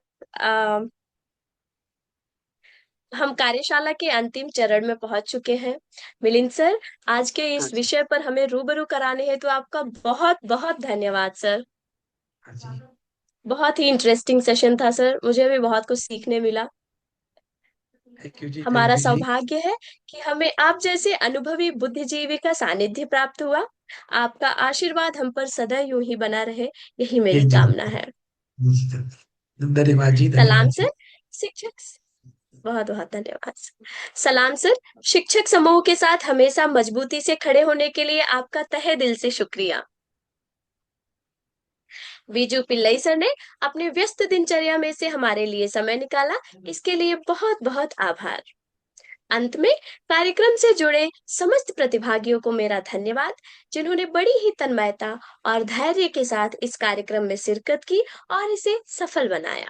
हम कार्यशाला के अंतिम चरण में पहुंच चुके हैं। मिलिंद सर, आज के हाँ इस जी, विषय पर हमें रूबरू कराने हेतु आपका बहुत बहुत धन्यवाद सर। हाँ जी, बहुत ही इंटरेस्टिंग सेशन था सर, मुझे भी बहुत कुछ सीखने मिला। थैंक यू जी, हमारा थैंक यू जी। सौभाग्य है कि हमें आप जैसे अनुभवी बुद्धिजीवी का सानिध्य प्राप्त हुआ। आपका आशीर्वाद हम पर सदा यूं ही बना रहे, यही जी मेरी जी, कामना है। धन्यवाद जी, सलाम धन्यवाद जी। सर। शिक्षक, बहुत बहुत धन्यवाद सर। सलाम सर। शिक्षक समूह के साथ हमेशा मजबूती से खड़े होने के लिए आपका तहे दिल से शुक्रिया। विजू पिल्लई सर ने अपने व्यस्त दिनचर्या में से हमारे लिए समय निकाला, इसके लिए बहुत बहुत आभार। अंत में कार्यक्रम से जुड़े समस्त प्रतिभागियों को मेरा धन्यवाद, जिन्होंने बड़ी ही तन्मयता और धैर्य के साथ इस कार्यक्रम में शिरकत की और इसे सफल बनाया।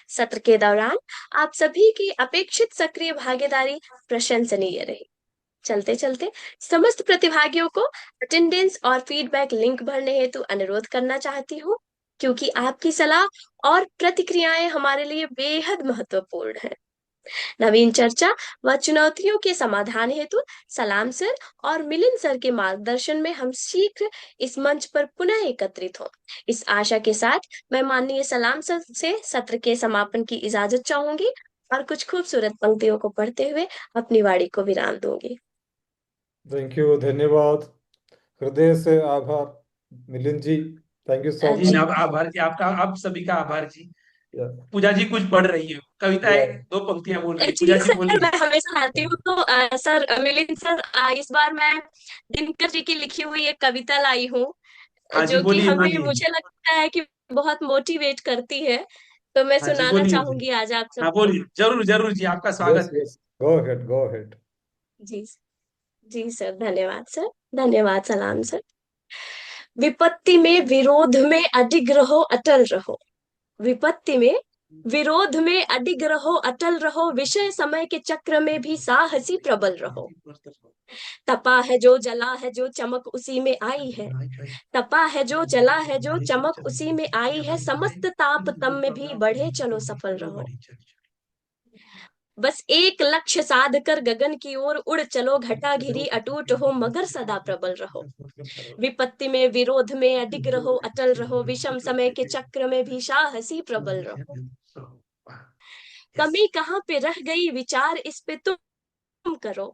सत्र के दौरान आप सभी की अपेक्षित सक्रिय भागीदारी प्रशंसनीय रही। चलते चलते समस्त प्रतिभागियों को अटेंडेंस और फीडबैक लिंक भरने हेतु अनुरोध करना चाहती हूँ, क्योंकि आपकी सलाह और प्रतिक्रियाएं हमारे लिए बेहद महत्वपूर्ण है। नवीन चर्चा व चुनौतियों के समाधान हेतु सलाम सर और मिलिंद सर के मार्गदर्शन में हम शीघ्र इस मंच पर पुनः एकत्रित हों। इस आशा के साथ मैं माननीय सलाम सर से सत्र के समापन की इजाजत चाहूंगी और कुछ खूबसूरत पंक्तियों को पढ़ते हुए अपनी वाणी को विराम दूंगी। Thank you, धन्यवाद, हृदय से आभार Milind ji, thank you so जी मच। ना, आभार जी आपका, आप सभी का आभार जी। Yeah. पूजा जी कुछ पढ़ रही है, कविताएं Yeah. 2 पंक्तियां बोल रही है। जी पूजा जी सर, बोलिए। मैं हमेशा लाती हूँ तो सर मिलिंद सर, इस बार मैं दिनकर जी की लिखी हुई एक कविता लाई हूँ, हाँ जी जो कि बोलिए, हमें, बोलिए। मुझे लगता है कि बहुत मोटिवेट करती है, तो मैं हाँ जी सुनाना बोलिए जी। चाहूंगी आज आप हाँ सबको। बोलिए, जरूर जरूर जी, आपका Yes, स्वागत है। yes. Go ahead, go ahead. जी जी सर, धन्यवाद सर, धन्यवाद, सलाम सर। विपत्ति में विरोध में अडिग रहो, अटल रहो। विपत्ति में विरोध में अडिग रहो, अटल रहो। विषय समय के चक्र में भी साहसी प्रबल रहो। तपा है जो जला है जो चमक उसी में आई है। तपा है जो जला है जो चमक उसी में आई है। समस्त ताप तम में भी बढ़े चलो, सफल रहो। बस एक लक्ष्य साध कर गगन की ओर उड़ चलो। घटा घिरी अटूट हो मगर सदा प्रबल रहो। विपत्ति में विरोध में अडिग रहो, अटल रहो। विषम समय के चक्र में भी साहसी प्रबल रहो। कमी कहाँ पे रह गई विचार इस पे तुम करो।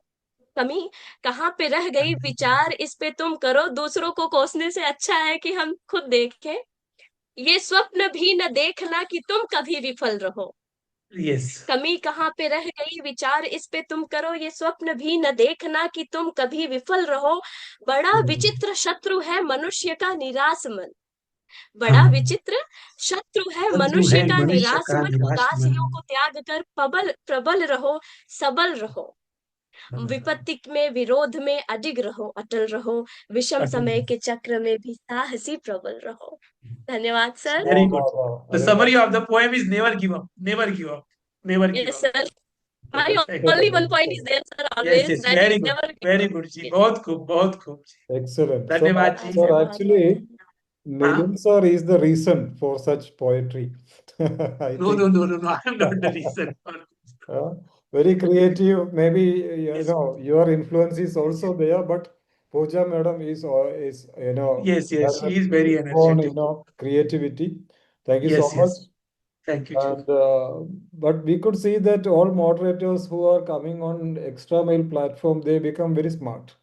कमी कहाँ पे रह गई विचार इस पे तुम करो। दूसरों को कोसने से अच्छा है कि हम खुद देखें। ये स्वप्न भी न देखना कि तुम कभी विफल रहो। यस। कमी कहाँ पे रह गई विचार इस पे तुम करो। ये स्वप्न भी न देखना कि तुम कभी विफल रहो। बड़ा विचित्र शत्रु है मनुष्य का निराश मन। बड़ा हाँ। विचित्र शत्रु है शत्रु मनुष्य है का मनुष्य निराश का मन। निराश मन। उदासियों को त्याग कर प्रबल प्रबल रहो, सबल रहो। विपत्ति में विरोध में अडिग रहो, अटल रहो। विषम समय के चक्र में भी साहसी प्रबल रहो। धन्यवाद sir. Very Wow, good. wow, wow. The अरे समरी वाह. Of the poem is never give up, never give up, never give yes up. Sir, my only one point is there sir, yes always, yes, that very is good, never give very up. Good जी, Yes. बहुत खूब, बहुत खूब जी। Excellent. So, धन्यवाद जी। sir, sir बहुत actually, बहुत हाँ। Milind sir is the reason for such poetry. I no think no no no no, I am not the reason. uh, very creative. Maybe you Yes. know your influence is also there, but Pooja madam is Yes, yes, has she a is very own energetic. creativity. Thank you so Yes, much. yes. Thank you, And जी। but we could see that all moderators who are coming on extra mail platform, they become very smart.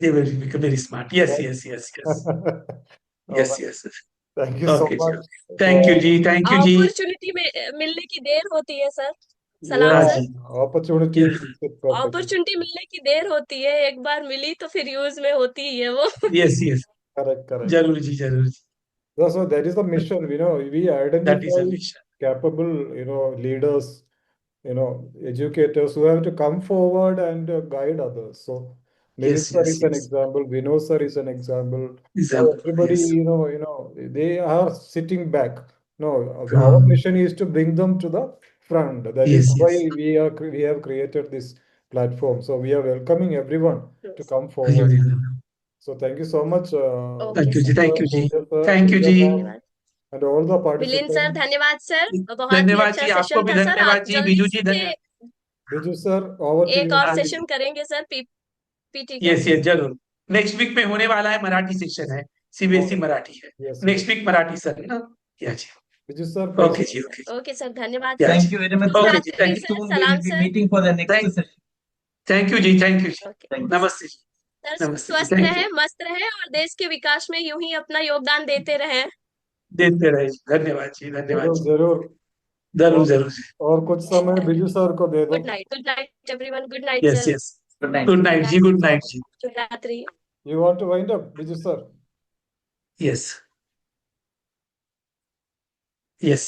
They will become very smart. Yes, Right? yes, yes, yes. All Yes, right. yes. Thank you so Okay, जी। much Thank you for जी, thank you जी। Opportunity में मिलने की देर होती है sir. सलाम हाँ yeah, सर। जी। opportunity Yes, makes it perfect. Opportunity मिलने की देर होती है, एक बार मिली तो फिर यूज में होती ही है वो। yes, yes. Correct, correct. जरूर जी, जरूर जी। So that is the mission, we That is identify a mission. capable, leaders, educators who have to come forward and guide others. So Milind Yes, sir yes, is an yes. example, Vinod sir is an example. Now Example. everybody, Yes. they are sitting back. No, our हाँ। mission is to bring them to the front. That is Yes, why yes. we have created this platform. So we are welcoming everyone to come हाँ जी, forward. बिल्कुल। So thank you so much, okay Thank you sir, जी, thank you जी, Pooja sir, thank you Pooja ji. ma'am, धन्यवाद। and all the Milind sir participants. धन्यवाद sir, बहुत ही धन्यवाद अच्छा जी, आपको सेशन भी था सर। आप धन्यवाद जी। जल्दी बीजू जी, से धन्यवाद। Biju sir, over to एक you. और हाँ सेशन जी। करेंगे सर पीटी का। यस यस, जरूर। नेक्स्ट वीक में होने वाला है, मराठी सेक्शन है, सीबीएसई Oh, मराठी है। yes, yes. Next week Marathi sir ना। या जी। Biju sir, okay please. जी, ओके जी। ओके सर, धन्यवाद या सर। Thank जी। you very much, शुभ sir. ओके जी, रात्रि thank Very sir, soon we Salam will be सर। meeting for the next you, session. Thank you जी, थैंक यू जी। Okay Thank you. नमस्ते जी, सर, नमस्ते जी, स्वस्थ थैंक रहे, यू। मस्त रहे और देश के विकास में यूं ही अपना योगदान देते रहे। देते रहे जी, धन्यवाद जी, धन्यवाद जरूर जी। जरूर. जरूर और जरूर जी। और कुछ समय बिजू सर को दे दो. Good night everyone, good night yes sir. Yes, Good night. Good night जी, गुड नाइट जी। शुभ रात्रि। You want to wind up, Biju sir? Yes yes.